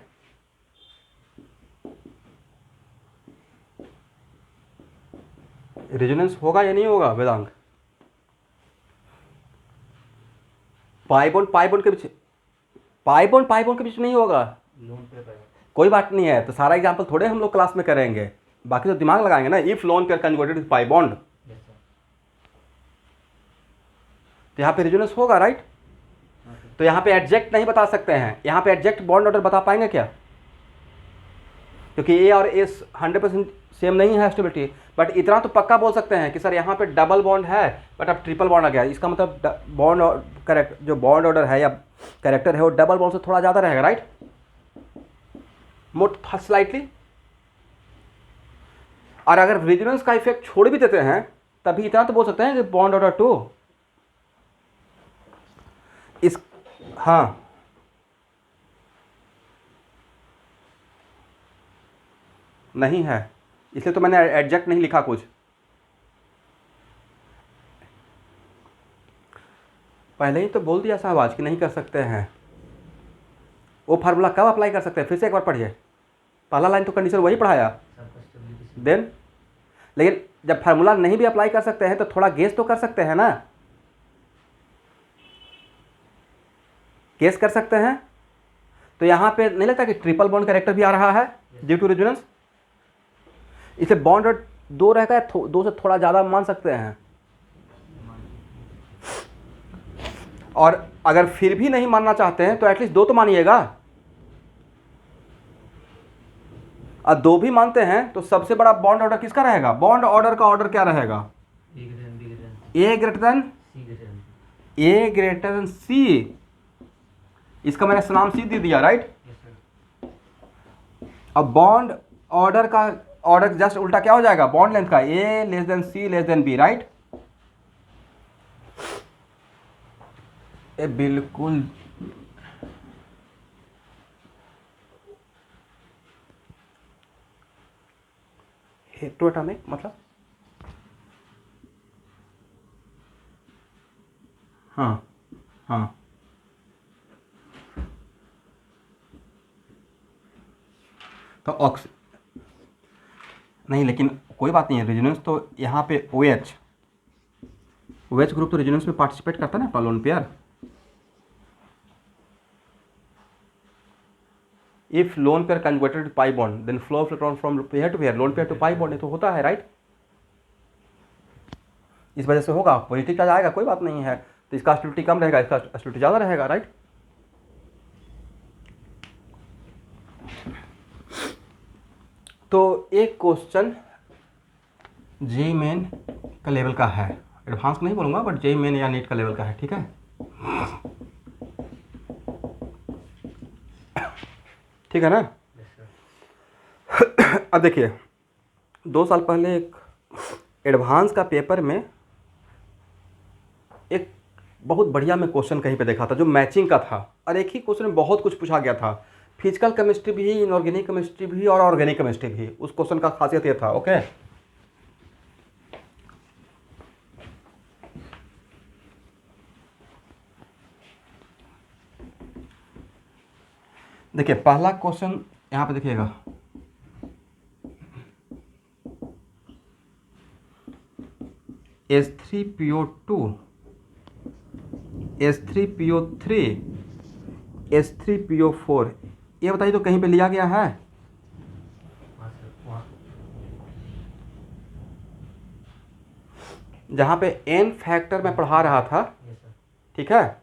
रेजोनेंस होगा या नहीं होगा वेदांग? पाई बॉन्ड के बीच, पाई बॉन्ड के बीच नहीं होगा। लोन पे पाएगा। कोई बात नहीं है, तो सारा एग्जांपल थोड़े हम लोग क्लास में करेंगे, बाकी तो दिमाग लगाएंगे ना। If lone pair converted with pi bond, Yes, sir. तो यहाँ पे रेजोनेंस होगा, राइट? Okay. तो यहाँ पे एडजेक्ट नहीं बता सकते हैं। यहाँ पे एडजेक्ट बॉन्ड ऑर्डर बता पाएंगे क्या? क्योंकि ए और एस 100% सेम नहीं है स्टेबिलिटी, बट इतना तो पक्का बोल सकते हैं कि सर यहाँ पे डबल बॉन्ड है बट अब ट्रिपल बॉन्ड आ गया। इसका मतलब बॉन्ड करेक्ट जो बॉन्ड ऑर्डर है या कैरेक्टर है वो डबल बॉन्ड से थोड़ा ज़्यादा रहेगा, राइट? मोट स्लाइटली। और अगर रेजोनेंस का इफेक्ट छोड़ भी देते हैं तभी इतना तो बोल सकते हैं कि बॉन्ड ऑर्डर 2 इस, हाँ नहीं है, इसलिए तो मैंने एडजेक्ट नहीं लिखा कुछ। पहले ही तो बोल दिया शाहबाज कि नहीं कर सकते हैं। वो फार्मूला कब अप्लाई कर सकते हैं? फिर से एक बार पढ़िए। पहला लाइन तो कंडीशन वही पढ़ाया, सबका स्टेबिलिटी। देन लेकिन जब फार्मूला नहीं भी अप्लाई कर सकते हैं तो थोड़ा गेस तो कर सकते हैं ना। गेस कर सकते हैं। तो यहाँ पे नहीं लगता कि ट्रिपल बॉन्ड कैरेक्टर भी आ रहा है ड्यू टू रेजोनेंस? इसलिए बॉन्ड 2 रहेगा, 2 से थोड़ा ज़्यादा मान सकते हैं। और अगर फिर भी नहीं मानना चाहते हैं तो एटलीस्ट 2 तो मानिएगा। और 2 भी मानते हैं तो सबसे बड़ा बॉन्ड ऑर्डर किसका रहेगा? बॉन्ड ऑर्डर का ऑर्डर क्या रहेगा? B greater than A greater than C greater than A greater than C. इसका मैंने नाम सी दे दिया, राइट? Yes, sir. अब बॉन्ड ऑर्डर का ऑर्डर जस्ट उल्टा क्या हो जाएगा? बॉन्ड लेंथ का A less than C less than B, right? बिल्कुल हेटेरोएटॉमिक मतलब, हाँ हाँ तो ऑक्स नहीं, लेकिन कोई बात नहीं है। रेजोनेंस तो यहाँ पे OH ग्रुप तो रेजोनेंस में पार्टिसिपेट करता है ना lone pair. If lone pair converted pi bond then flow of electron from pair to pair, lone pair to pi bond तो होता है, राइट? इस वजह से होगा, पॉजिटिव चार्ज आएगा, कोई बात नहीं है। तो इसका स्टेबिलिटी कम रहेगा, इसका स्टेबिलिटी ज़्यादा रहेगा, राइट? तो एक क्वेश्चन जे मेन का लेवल का है, एडवांस नहीं बोलूँगा बट जे मेन या नीट का लेवल का है, ठीक है? ठीक है ना? Yes, sir. अब देखिए 2 साल पहले एक एडवांस का पेपर में एक बहुत बढ़िया मैं क्वेश्चन कहीं पे देखा था जो मैचिंग का था, और एक ही क्वेश्चन में बहुत कुछ पूछा गया था। फिजिकल केमिस्ट्री भी, इनऑर्गेनिक केमिस्ट्री भी और ऑर्गेनिक केमिस्ट्री भी। उस क्वेश्चन का खासियत ये था, ओके? देखिए पहला क्वेश्चन यहाँ पे देखिएगा, H3PO2 H3PO3 H3PO4, ये बताइए तो कहीं पे लिया गया है? जहाँ पे एन फैक्टर मैं पढ़ा रहा था, यस सर। ठीक है,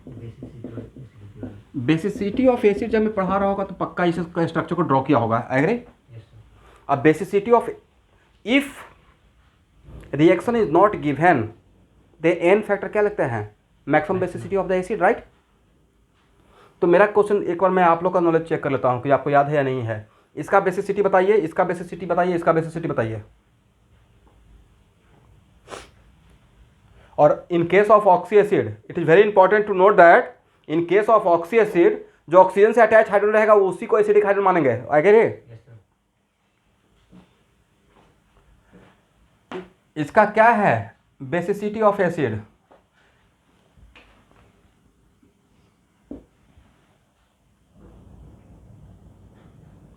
बेसिसिटी और एसिडिटी वाला। बेसिसिटी ऑफ एसिड जब मैं पढ़ा रहा होगा तो पक्का इसका स्ट्रक्चर को ड्रॉ किया होगा, एग्री। Yes sir. अब basicity of, if reaction is not given the N factor क्या लगता है, maximum basicity of the acid, right. तो मेरा क्वेश्चन एक बार मैं आप लोग का नॉलेज चेक कर लेता हूँ कि आपको याद है या नहीं है। इसका बेसिसिटी बताइए, इसका बेसिसिटी बताइए, इसका बेसिसिटी बताइए। और in case of oxy acid it is very important to note that in case of oxy acid जो ऑक्सीजन से अटैच हाइड्रोजन रहेगा वो उसी को एसिडिक हाइड्रोजन मानेंगे, आगे। Yes sir. इसका क्या है बेसिसिटी ऑफ एसिड,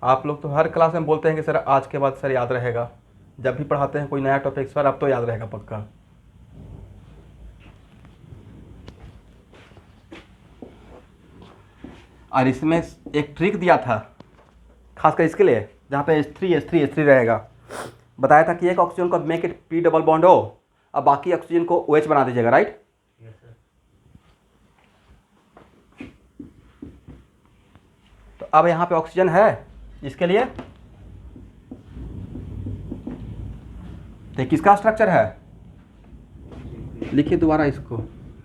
आप लोग तो हर क्लास में बोलते हैं कि सर आज के बाद सर याद रहेगा, जब भी पढ़ाते हैं कोई नया टॉपिक सर अब तो याद रहेगा पक्का। और इसमें एक ट्रिक दिया था खासकर इसके लिए जहाँ पे H3 रहेगा, बताया था कि एक ऑक्सीजन को make it P double bond हो, अब बाकी ऑक्सीजन को OH बना दीजिएगा, राइट। Yes sir. तो अब यहाँ पे ऑक्सीजन है, इसके लिए तो किसका स्ट्रक्चर है, लिखिए दोबारा इसको,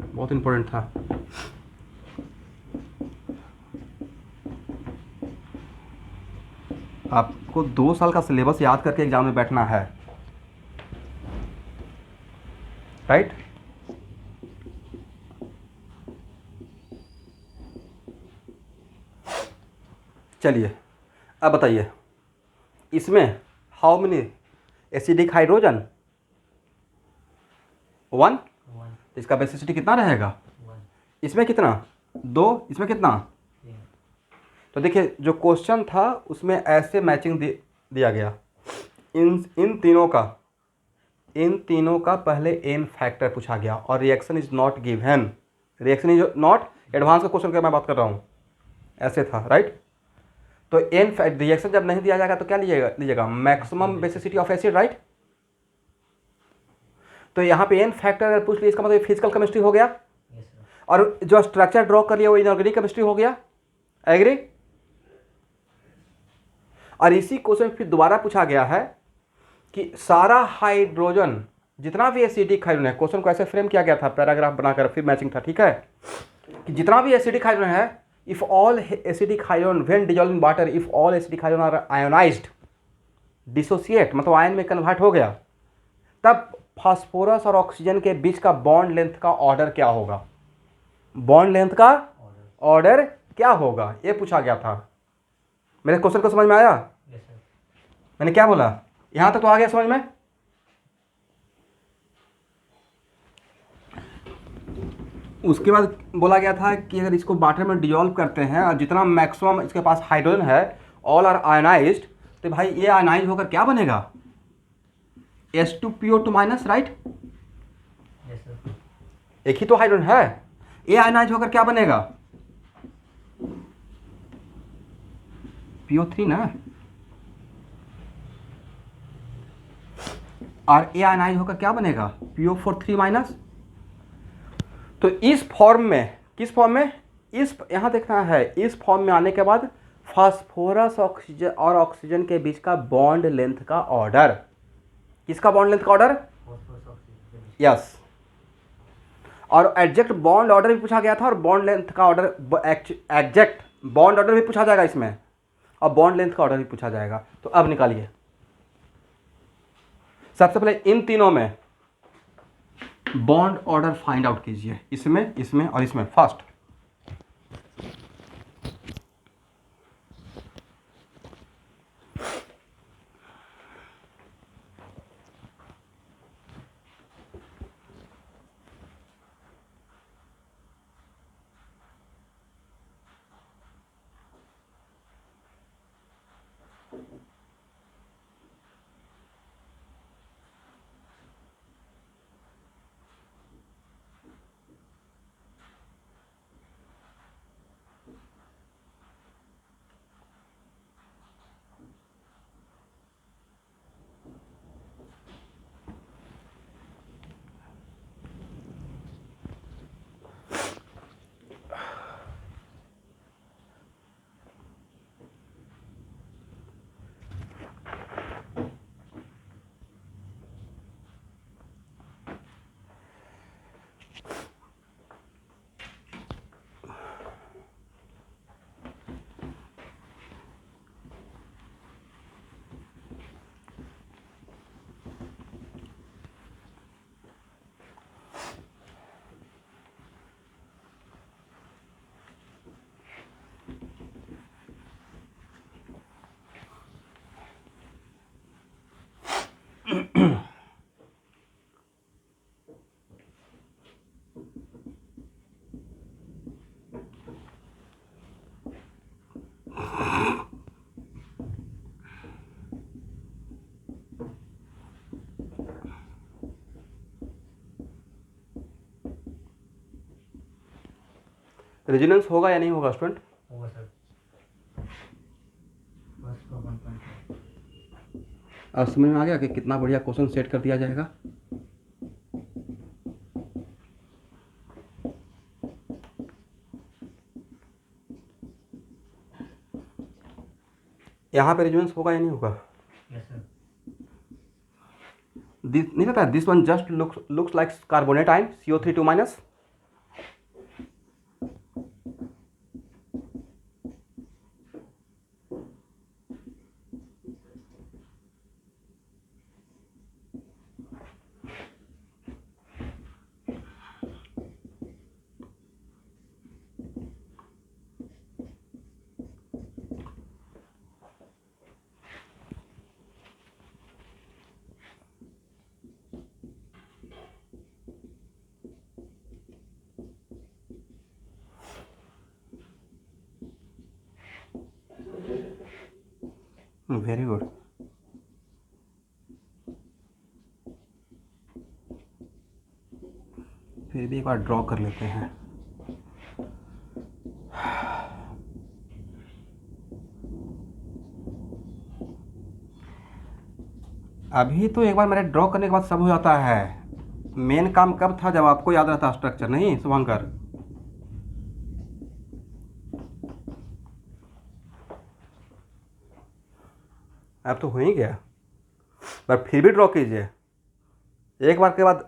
बहुत इंपॉर्टेंट था। आपको 2 साल का सिलेबस याद करके एग्जाम में बैठना है, राइट। चलिए अब बताइए इसमें हाउ मेनी एसिडिक हाइड्रोजन, 1, 1 इसका बेसिसिटी कितना रहेगा, 1 इसमें कितना 2, इसमें कितना। 3। तो देखिए जो क्वेश्चन था उसमें ऐसे मैचिंग दिया गया, इन तीनों का पहले एन फैक्टर पूछा गया और reaction is not given, reaction is not, advance का क्वेश्चन का मैं बात कर रहा हूँ, ऐसे था, राइट। तो एन रिएक्शन जब नहीं दिया जाएगा तो क्या लीजिएगा maximum basicity of acid, right. तो यहाँ पे एन फैक्टर अगर पूछ लिया इसका मतलब फिजिकल केमिस्ट्री हो गया, यस सर। और जो स्ट्रक्चर ड्रॉ कर लिया वो इनऑर्गेनिक केमिस्ट्री हो गया, एग्री। और इसी क्वेश्चन फिर दोबारा पूछा गया है कि सारा हाइड्रोजन जितना भी एसिडिक हाइड्रोजन है, क्वेश्चन को ऐसे फ्रेम किया गया था पैराग्राफ बनाकर, फिर मैचिंग था, ठीक है, कि जितना भी एसिडिक हाइड्रोजन है, if all acidic hydrogen when dissolve in water, if all acidic hydrogen are ionized, dissociate मतलब आयन में कन्वर्ट हो गया, तब फास्फोरस और ऑक्सीजन के बीच का बॉन्ड लेंथ का ऑर्डर क्या होगा, बॉन्ड लेंथ का ऑर्डर क्या होगा, ये पूछा गया था। मेरे क्वेश्चन को समझ में आया, यस सर। मैंने क्या बोला, यहां तक तो आ गया समझ में। उसके बाद बोला गया था कि अगर इसको वाटर में डिजॉल्व करते हैं और जितना मैक्सिमम इसके पास हाइड्रोजन है ऑल आर आयनाइज्ड, तो भाई ये आयनाइज होकर क्या बनेगा H2PO2 minus, right. Yes sir. एक ही तो हाइड्रोजन है, ये आयनाइज होकर क्या बनेगा PO3 ना, और ये आयनाइज होकर क्या बनेगा PO4 माइनस। तो इस फॉर्म में, किस फॉर्म में, इस यहाँ देखना है, इस फॉर्म में आने के बाद फास्फोरस ऑक्सीजन और ऑक्सीजन के बीच का बॉन्ड लेंथ का ऑर्डर, किसका बॉन्ड लेंथ का ऑर्डर, फॉस्फोरस ऑक्सीजन। यस। और एग्जैक्ट बॉन्ड ऑर्डर भी पूछा गया था और बॉन्ड लेंथ का ऑर्डर, एग्जैक्ट बॉन्ड ऑर्डर भी पूछा जाएगा इसमें और बॉन्ड लेंथ का ऑर्डर भी पूछा जाएगा। तो अब निकालिए, सबसे पहले इन तीनों में बॉन्ड ऑर्डर फाइंड आउट कीजिए, इसमें, इसमें और इसमें, फर्स्ट। रेजोनेंस होगा या नहीं होगा स्टूडेंट? होगा सर। फर्स्ट का 1.5। अब समझ में आ गया कि कितना बढ़िया क्वेश्चन सेट कर दिया जाएगा। यहाँ पे रेजोनेंस होगा या नहीं होगा? Yes sir. नहीं पता, this one just looks like carbonate ion CO3 2-। Very good. फिर भी एक बार ड्रॉ कर लेते हैं। अभी तो एक बार मेरे ड्रॉ करने के बाद सब हो जाता है। मेन काम कब था? जब आपको याद रहता स्ट्रक्चर, नहीं शुभंकर? अब तो हो ही गया, पर फिर भी ड्रॉ कीजिए। एक बार के बाद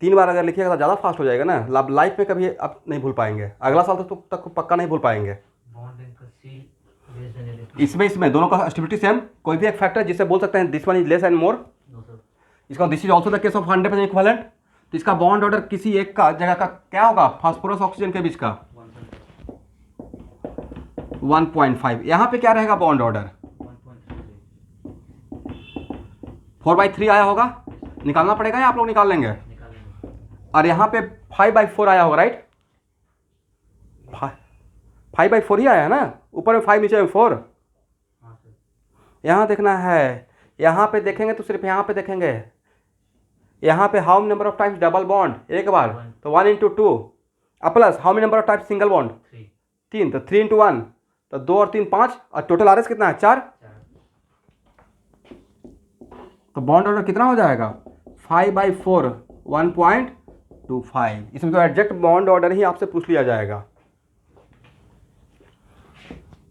3 बार अगर लिखिएगा तो ज़्यादा फास्ट हो जाएगा ना। लाइफ में कभी आप नहीं भूल पाएंगे, अगला साल तक पक्का नहीं भूल पाएंगे। Bond link C less than L2। इसमें दोनों का स्टेबिलिटी सेम, कोई भी एक फैक्टर जिससे बोल सकते हैं this one is less and more. No sir. इसका this is also the case of 100% equivalent. तो इसका बॉन्ड ऑर्डर किसी एक का जगह का क्या होगा? फास्फोरस ऑक्सीजन के बीच का 1.5। यहाँ पे क्या रहेगा बॉन्ड ऑर्डर? 4/3 आया होगा, निकालना पड़ेगा या आप लोग निकाल लेंगे? निकालेंगे। और यहाँ पे 5/4 आया होगा, राइट? 5/4 ही आया है ना, ऊपर में 5 नीचे में 4। हाँ सर। यहाँ देखना है, यहाँ पे देखेंगे तो सिर्फ यहाँ पे देखेंगे। यहाँ पे how number of times double bond? एक बार, तो 1 × 2। Plus how many number of times single bond? 3, तो 3 × 1, तो 2 और 3 5, और टोटल RS कितना है? 4। तो बॉन्ड ऑर्डर कितना हो जाएगा? 5/4 1.25। इसमें तो एग्जैक्ट बॉन्ड ऑर्डर ही आपसे पूछ लिया जाएगा।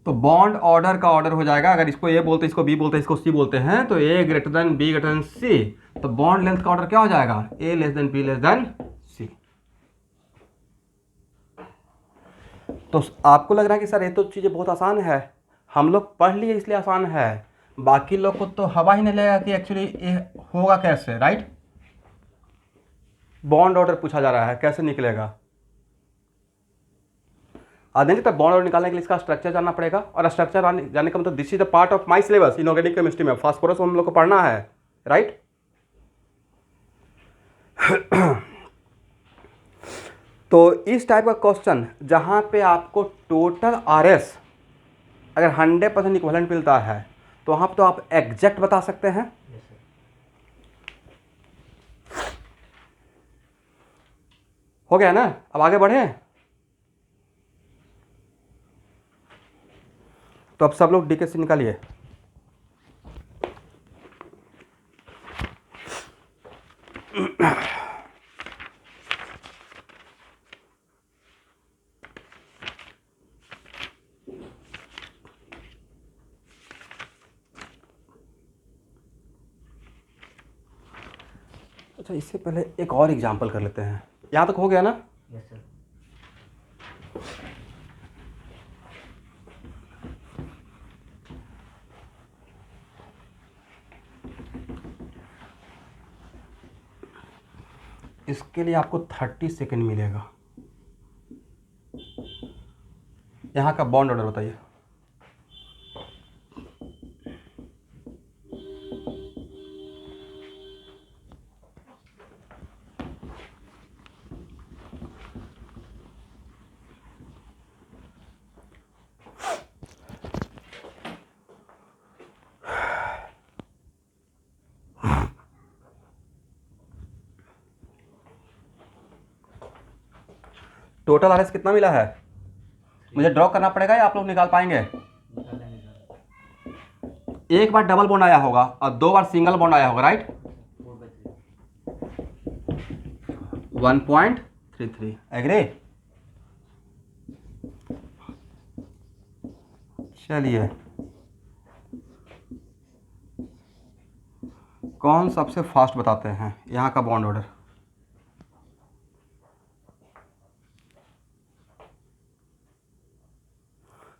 तो बॉन्ड ऑर्डर का ऑर्डर हो जाएगा, अगर इसको A बोलते, इसको B बोलते, इसको C बोलते हैं, तो A > B > C। तो बॉन्ड लेंथ का ऑर्डर क्या हो जाएगा? A < B < C। तो आपको लग रहा है कि सर ये तो चीज़ें बहुत आसान है, हम लोग पढ़ लिए इसलिए आसान है, बाकी लोग को तो हवा ही नहीं लगेगा कि एक्चुअली ये होगा कैसे, राइट? बॉन्ड ऑर्डर पूछा जा रहा है, कैसे निकलेगा? आदेंगे तब बॉन्ड ऑर्डर निकालने के लिए इसका स्ट्रक्चर जानना पड़ेगा, और स्ट्रक्चर जानने का मतलब this is the part of my syllabus inorganic chemistry में। फास्फोरस हम लोग को पढ़ना है, राइट? तो इस टाइप का क्वेश्चन जहां पे आपको टोटल RS अगर 100% इक्विवेलेंट मिलता है, तो वहां पे तो आप एग्जैक्ट बता सकते हैं। Yes sir. हो गया ना? अब आगे बढ़े। तो अब सब लोग DK से निकालिए। अच्छा, इससे पहले एक और एग्जांपल कर लेते हैं। यहाँ तक हो गया ना? Yes sir. इसके लिए आपको 30 सेकेंड मिलेगा। यहाँ का बॉन्ड ऑर्डर बताइए। टोटल RS कितना मिला है? मुझे ड्रॉ करना पड़ेगा या आप लोग निकाल पाएंगे? निकाल लेंगे सर। एक बार डबल बॉन्ड आया होगा और 2 बार सिंगल बॉन्ड आया होगा, राइट? 4/3 1.33 एग्री। चलिए, कौन सबसे फास्ट बताते हैं यहाँ का बॉन्ड ऑर्डर?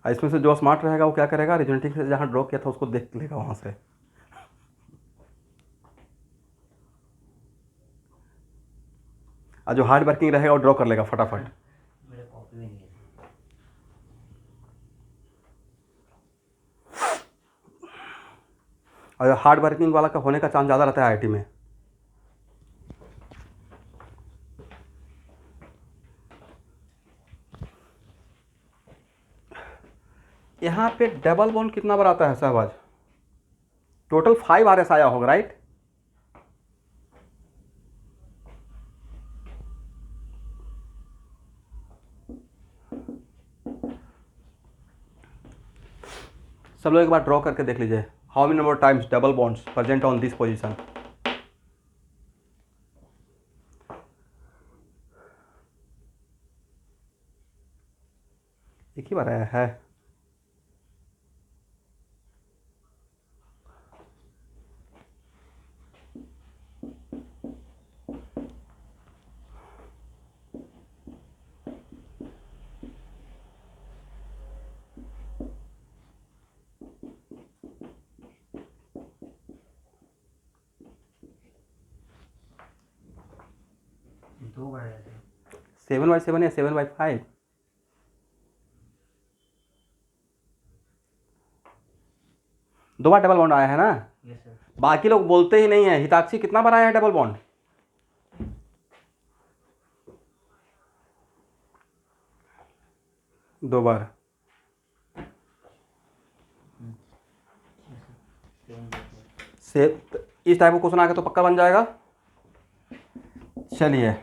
इसमें से जो स्मार्ट रहेगा वो क्या करेगा, रिजल्टिंग से जहाँ ड्रॉ किया था उसको देख लेगा वहाँ से। और जो हार्ड वर्किंग रहेगा वो ड्रॉ कर लेगा फटाफट। मेरे कॉपी में नहीं है। और हार्ड वर्किंग वाला का होने का चांस ज़्यादा रहता है आईआईटी में। यहाँ पे डबल बॉन्ड कितना बार आता है सहबाज? टोटल 5 RS आया होगा, राइट? सब लोग एक बार ड्रॉ करके देख लीजिए, how many number times double bonds present on this position. एक ही बार आया है। दो बार आया था। 7/7 या 7/5? दो बार डबल बॉन्ड आया है ना? Yes sir. बाकी लोग बोलते ही नहीं है। हिताक्षी कितना बार आया है डबल बॉन्ड? दो बार। से इस टाइप का क्वेश्चन आएगा तो पक्का बन जाएगा। चलिए,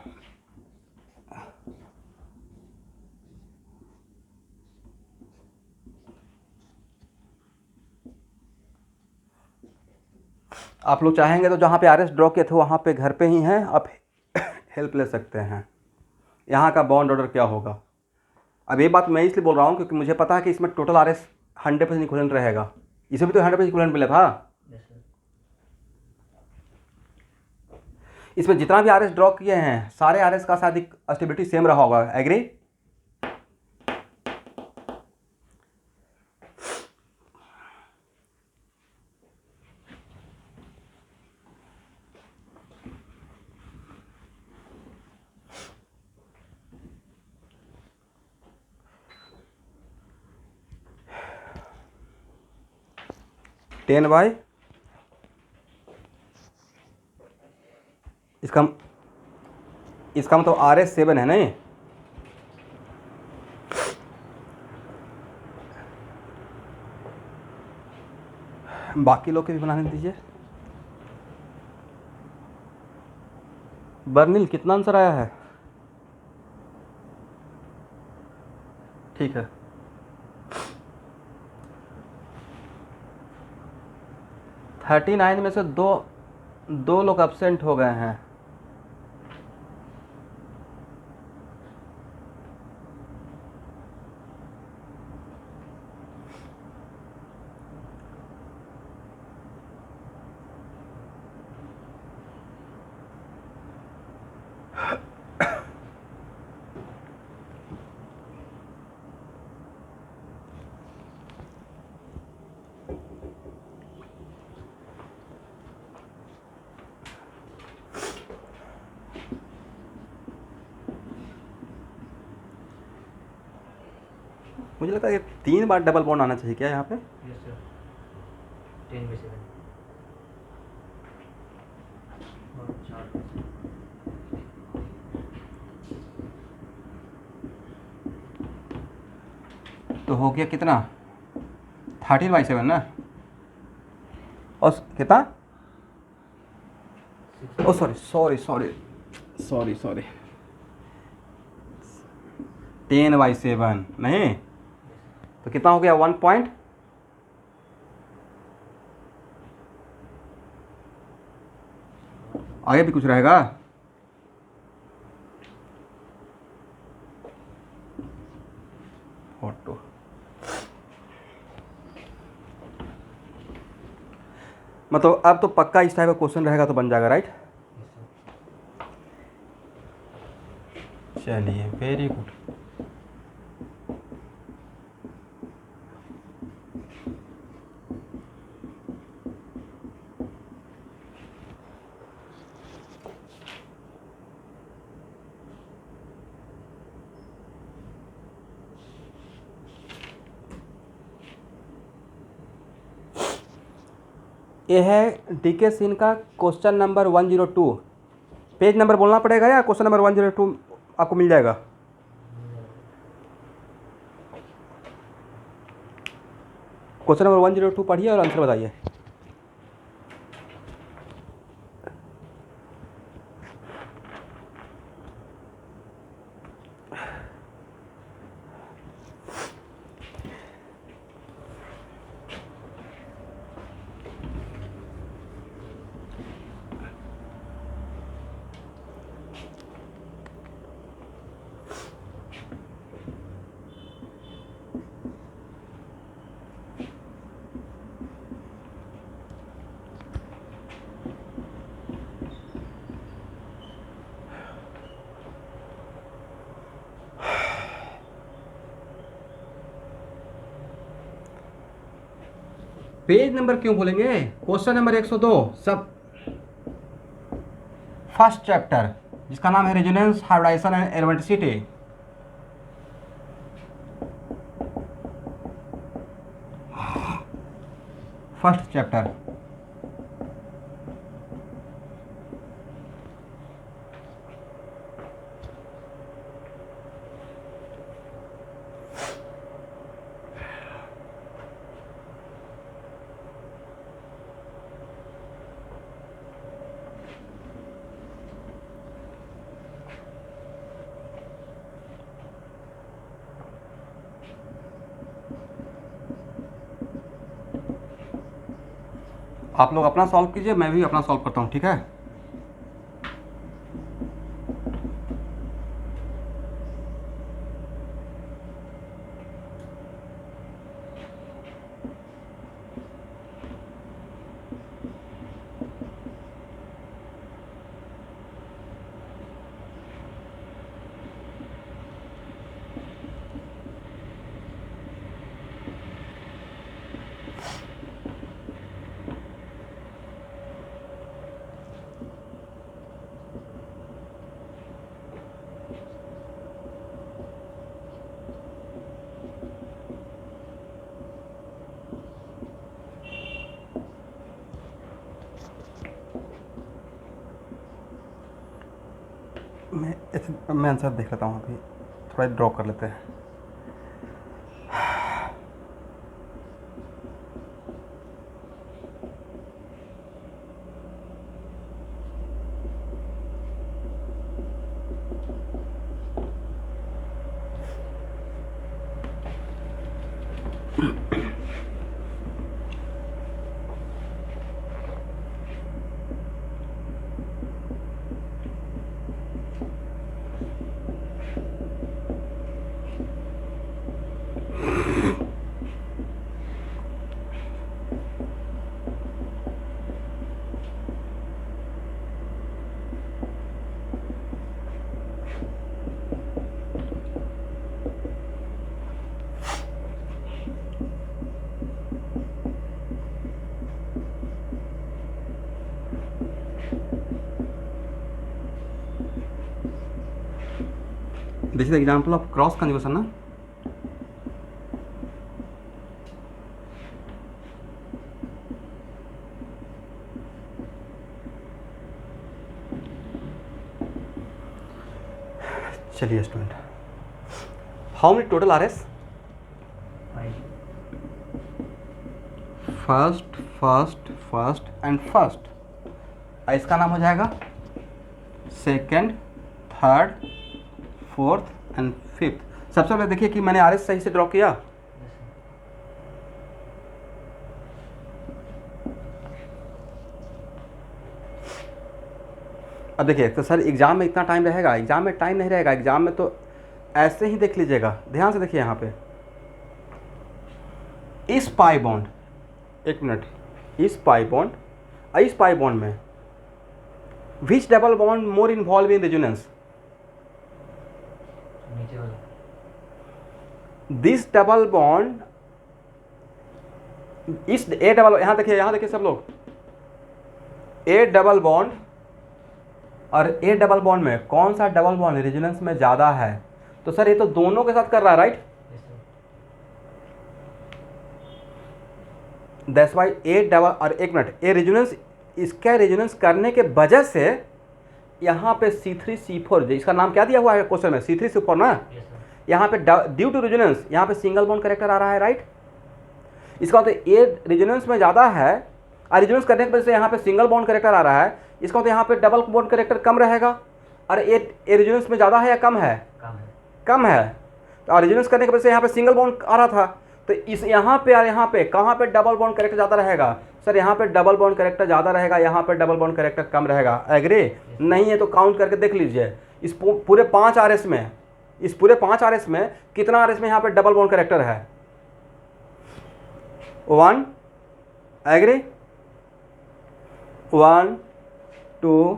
आप लोग चाहेंगे तो जहाँ पे आरएस ड्रॉ किए थे वहाँ पे घर पे ही हैं, आप हेल्प ले सकते हैं। यहाँ का बॉन्ड ऑर्डर क्या होगा? अब ये बात मैं इसलिए बोल रहा हूँ क्योंकि मुझे पता है कि इसमें टोटल आरएस 100% इक्विवेलेंट रहेगा। इसमें भी तो 100% इक्विवेलेंट मिला था। Yes sir. इसमें जितना भी आरएस ड्रॉ किए हैं सारे आरएस का शायद स्टेबिलिटी सेम रहा होगा, एग्री? टेन बाई इसका मतलब RS 7 है नहीं? बाकी लोग के भी बनाने दीजिए। बर्निल कितना आंसर आया है? ठीक है, 39 में से दो लोग एब्सेंट हो गए हैं। मुझे लगता है कि 3 बार डबल बॉन्ड आना चाहिए क्या यहाँ पे? Yes sir. 10/7 और 4 तो हो गया कितना? 13/7 ना? और कितना? ओ सॉरी 10/7 नहीं, तो कितना हो गया 1 पॉइंट, आगे भी कुछ रहेगा। फोटो मतलब अब तो पक्का इस टाइप का क्वेश्चन रहेगा तो बन जाएगा, राइट। चलिए वेरी गुड। ये है डीके सिंह का क्वेश्चन नंबर 102। पेज नंबर बोलना पड़ेगा या क्वेश्चन नंबर 102 आपको मिल जाएगा? क्वेश्चन नंबर 102 पढ़िए और आंसर बताइए। पेज नंबर क्यों बोलेंगे? क्वेश्चन नंबर 102 सब फर्स्ट चैप्टर जिसका नाम है resonance, hybridization and aromaticity. First chapter आप लोग अपना सॉल्व कीजिए, मैं भी अपना सॉल्व करता हूँ, ठीक है। मैं आंसर देख लेता हूँ, अभी थोड़ा ड्रॉ कर लेते हैं। This is example of cross conjugation ना। चलिए student, how many total R S? First first first and first, इसका नाम हो जाएगा second, third, fourth and fifth. सबसे पहले देखिए कि मैंने आर एस सही से ड्रॉ किया। अब देखिए तो सर एग्ज़ाम में इतना टाइम रहेगा, एग्ज़ाम में टाइम नहीं रहेगा, एग्ज़ाम में तो ऐसे ही देख लीजिएगा, ध्यान से देखिए यहाँ पे इस पाई बॉन्ड, एक मिनट, इस पाई बॉन्ड में which double bond more involve in resonance? नीचे वाला। दिस डबल बॉन्ड, इस ए डबल, यहाँ देखिए सब लोग, ए डबल बॉन्ड और ए डबल बॉन्ड में कौन सा डबल बॉन्ड रेजोनेंस में ज़्यादा है? तो सर ये तो दोनों के साथ कर रहा है, right? Yes sir. That's why A double, और एक मिनट, ए रेजोनेंस, इसका रेजोनेंस करने के वजह से यहाँ पे C3 C4, इसका नाम क्या दिया हुआ है क्वेश्चन में? C3 C4 ना? Yes sir. यहाँ पे ड्यू टू रेजोनेंस यहाँ पे सिंगल बॉन्ड करेक्टर आ रहा है, राइट? इसका मतलब ए रेजोनेंस में ज़्यादा है और रेजोनेंस करने की वजह से यहाँ पे सिंगल बॉन्ड करेक्टर आ रहा है, इसका मतलब यहाँ पे डबल बॉन्ड करेक्टर कम रहेगा। और ए रेजोनेंस में ज़्यादा है या कम है? कम है। कम है। तो और रेजोनेंस करने की वजह से यहाँ पे सिंगल बॉन्ड आ रहा था, तो इस यहाँ पे और यहाँ पे कहाँ पे डबल बॉन्ड करेक्टर ज़्यादा रहेगा? सर यहाँ पे डबल बॉन्ड करेक्टर ज़्यादा रहेगा, यहाँ पे डबल बॉन्ड करेक्टर कम रहेगा। एग्री? नहीं है तो काउंट करके देख लीजिए, इस पूरे 5 RS में, इस पूरे 5 RS में कितना RS में यहाँ पे डबल बॉन्ड करेक्टर है? 1, एग्री? 1 2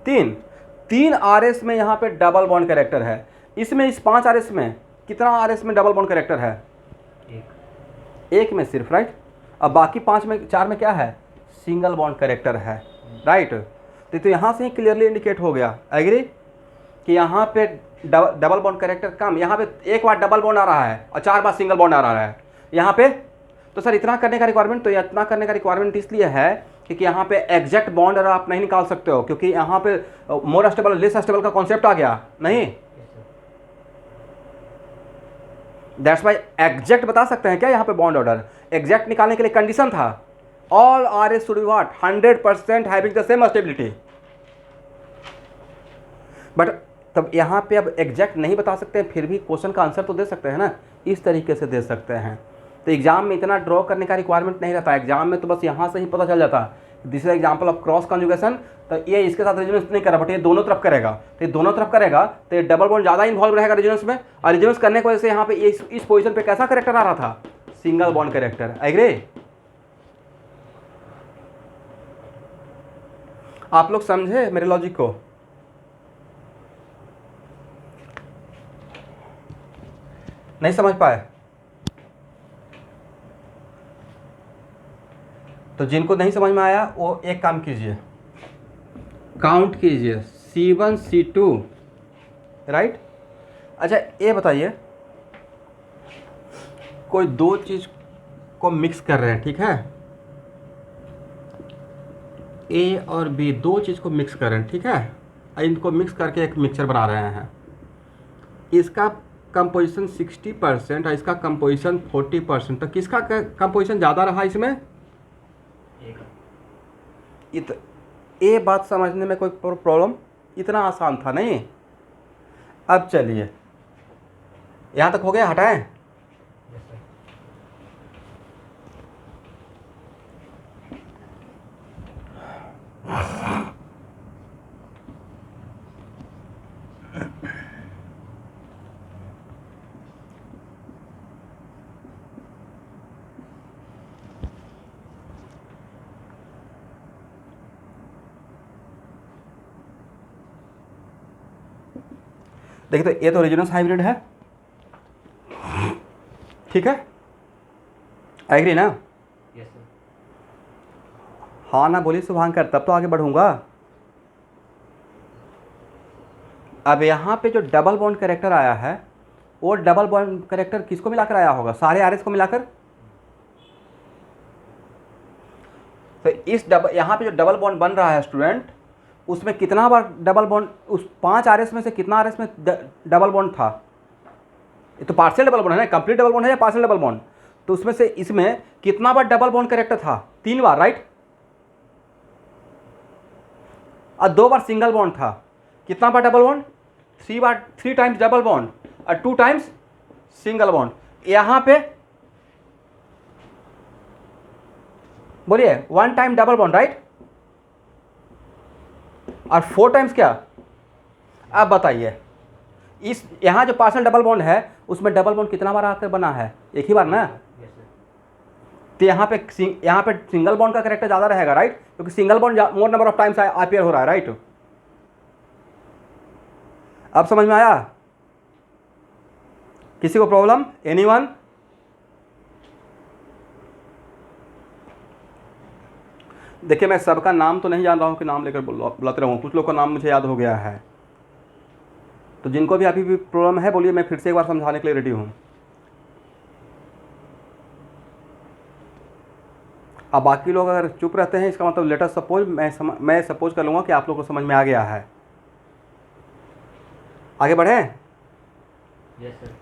3 RS में यहाँ पे डबल बॉन्ड करेक्टर है। इसमें इस 5 RS में कितना RS में डबल बॉन्ड करेक्टर है? एक में सिर्फ, राइट? अब बाकी 4 में क्या है? सिंगल बॉन्ड करेक्टर है, राइट? तो यहाँ से ही क्लियरली इंडिकेट हो गया, एग्री, कि यहाँ पे डबल बॉन्ड करेक्टर कम, यहाँ पे एक बार डबल बॉन्ड आ रहा है और 4 बार सिंगल बॉन्ड आ रहा है यहाँ पे। तो सर इतना करने का रिक्वायरमेंट, तो इतना करने का रिक्वायरमेंट इसलिए है क्योंकि यहाँ पे एग्जैक्ट बॉन्ड आप नहीं निकाल सकते हो, क्योंकि यहाँ पे मोर स्टेबल लेस स्टेबल का कॉन्सेप्ट आ गया नहीं। दैट्स वाई एग्जैक्ट बता सकते हैं क्या यहाँ पे बॉन्ड ऑर्डर? एग्जैक्ट निकालने के लिए कंडीशन था all RS should be what? 100% having the same stability. But तब यहाँ पे अब एग्जैक्ट नहीं बता सकते हैं, फिर भी क्वेश्चन का आंसर तो दे सकते हैं ना, इस तरीके से दे सकते हैं। तो एग्जाम में इतना ड्रॉ करने का रिक्वायरमेंट नहीं रहता, एग्जाम में तो बस यहाँ से ही पता चल जाता। This is example of cross conjugation, तो ये इसके साथ रेजोनेंस नहीं करा, बट ये दोनों तरफ करेगा, तो ये दोनों तरफ करेगा तो ये डबल बॉन्ड ज़्यादा इन्वॉल्व रहेगा रेजोनेंस में, और रेजोनेंस करने की वजह से यहाँ पे इस पोजीशन पे कैसा करेक्टर आ रहा था? Single bond character. एग्री? आप लोग समझे मेरे लॉजिक को? नहीं समझ पाए? तो जिनको नहीं समझ में आया वो एक काम कीजिए, काउंट कीजिए C1 C2, राइट? अच्छा ये बताइए, कोई दो चीज को मिक्स कर रहे हैं, ठीक है? A और B दो चीज को मिक्स कर रहे हैं, ठीक है? इनको मिक्स करके एक मिक्सचर बना रहे हैं। इसका कंपोजिशन 60% और इसका कंपोजिशन 40%, तो किसका कंपोजिशन ज़्यादा रहा इसमें? ये बात समझने में कोई प्रॉब्लम? इतना आसान था नहीं? अब चलिए यहाँ तक हो गया, हटाएं? देखिए तो ये तो रेजोनेंस हाइब्रिड है, ठीक है? एग्री ना? Yes sir. हाँ ना बोलिए शुभांकर, तब तो आगे बढ़ूंगा। अब यहाँ पे जो डबल बॉन्ड करेक्टर आया है वो डबल बॉन्ड करेक्टर किसको मिलाकर आया होगा? सारे RS को मिलाकर। तो इस यहाँ पे जो डबल बॉन्ड बन रहा है स्टूडेंट, उसमें कितना बार डबल बॉन्ड, उस 5 RS में से कितना RS में डबल बॉन्ड था? ये तो पार्शियल डबल बॉन्ड है ना, कंप्लीट डबल बॉन्ड है या पार्शियल डबल बॉन्ड? तो उसमें से इसमें कितना बार डबल बॉन्ड करेक्टर था? 3 बार, राइट? और 2 बार सिंगल बॉन्ड था। कितना बार डबल बॉन्ड? 3 बार, 3 टाइम्स डबल बॉन्ड और 2 टाइम्स सिंगल बॉन्ड। यहाँ पे बोलिए 1 टाइम डबल बॉन्ड, राइट? और 4 टाइम्स क्या? अब बताइए, इस यहाँ जो पार्शियल डबल बॉन्ड है उसमें डबल बॉन्ड कितना बार आकर बना है? एक ही बार ना। Yes sir. तो यहाँ पे सिंगल बॉन्ड का करेक्टर ज़्यादा रहेगा, राइट, क्योंकि single bond more number of times appear हो रहा है, राइट। अब समझ में आया? किसी को प्रॉब्लम? एनीवन? देखिए, मैं सबका नाम तो नहीं जान रहा हूँ कि नाम लेकर बुलाते रहूँ, कुछ लोग का नाम मुझे याद हो गया है, तो जिनको भी अभी भी प्रॉब्लम है बोलिए, मैं फिर से एक बार समझाने के लिए रेडी हूँ। अब बाकी लोग अगर चुप रहते हैं इसका मतलब लेटर सपोज मैं सपोज कर लूँगा कि आप लोग को समझ में आ गया है। आगे बढ़ें? Yes sir.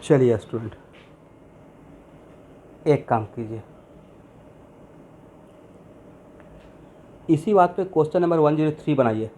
चलिए स्टूडेंट, एक काम कीजिए, इसी बात पे क्वेश्चन नंबर 103 बनाइए।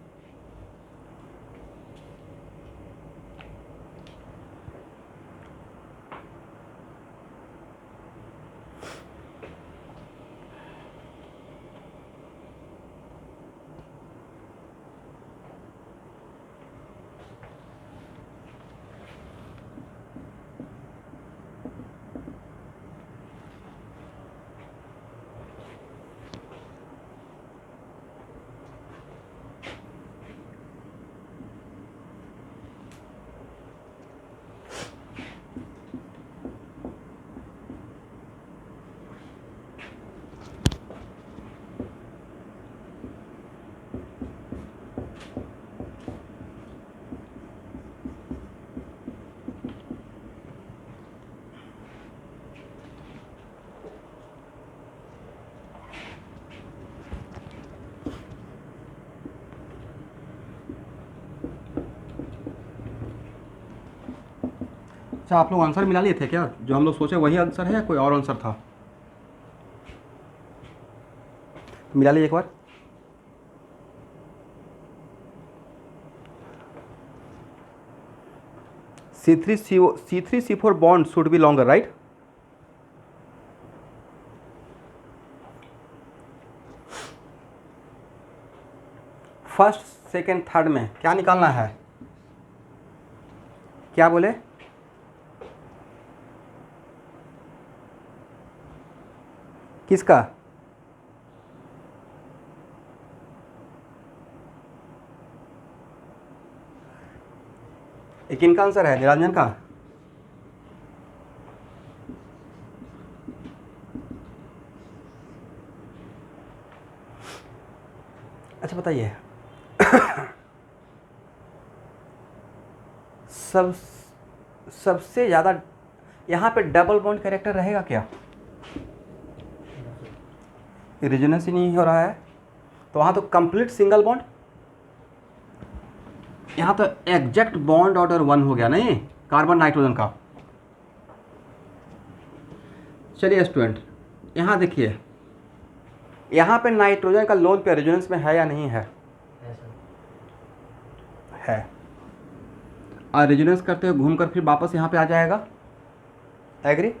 अच्छा, आप लोग आंसर मिला लिए थे क्या? जो हम लोग सोचे वही आंसर है या कोई और आंसर था? मिला लीजिए एक बार। C3C4 bond should be longer, right? First, second, third में क्या निकालना है? क्या बोले? किसका? ये किनका आंसर है? निरंजन का? अच्छा बताइए, सबसे ज़्यादा यहाँ पे डबल बॉन्ड कैरेक्टर रहेगा क्या? रेजोनेंस ही नहीं हो रहा है, तो वहाँ तो कंप्लीट सिंगल बॉन्ड, यहाँ तो एग्जैक्ट बॉन्ड ऑर्डर 1 हो गया नहीं, कार्बन नाइट्रोजन का। चलिए स्टूडेंट, यहाँ देखिए, यहाँ पे नाइट्रोजन का लोन पे रेजोनेंस में है या नहीं है? है। और रेजोनेंस करते हुए घूमकर फिर वापस यहाँ पे आ जाएगा, एग्री?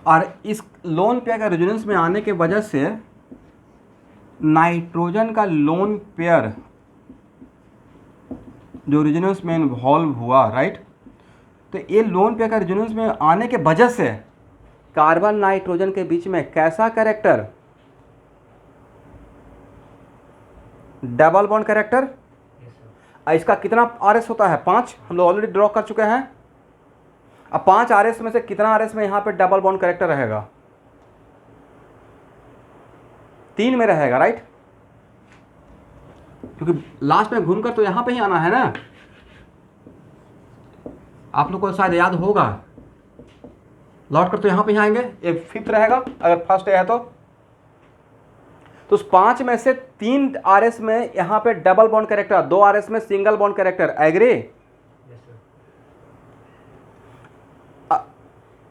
और इस लोन पेयर का रेजोनेंस में आने के वजह से नाइट्रोजन का लोन पेयर जो रेजोनेंस में इन्वॉल्व हुआ, राइट, तो ये लोन पेयर का रेजोनेंस में आने के वजह से कार्बन नाइट्रोजन के बीच में कैसा कैरेक्टर? Double bond character. इसका कितना आरएस होता है? 5, हम लोग ऑलरेडी ड्रॉ कर चुके हैं। अब 5 आरएस में से कितना आरएस में यहाँ पे डबल बॉन्ड कैरेक्टर रहेगा? 3 में रहेगा, राइट, क्योंकि लास्ट में घूमकर तो यहाँ पे ही आना है ना। आप लोग को शायद याद होगा, लौट कर तो यहाँ पे ही आएंगे, ये 5th रहेगा अगर फर्स्ट है तो उस 5 में से 3 आरएस में यहाँ पे डबल बॉन्ड कैरेक्टर, 2 आरएस में सिंगल बॉन्ड कैरेक्टर, एग्री?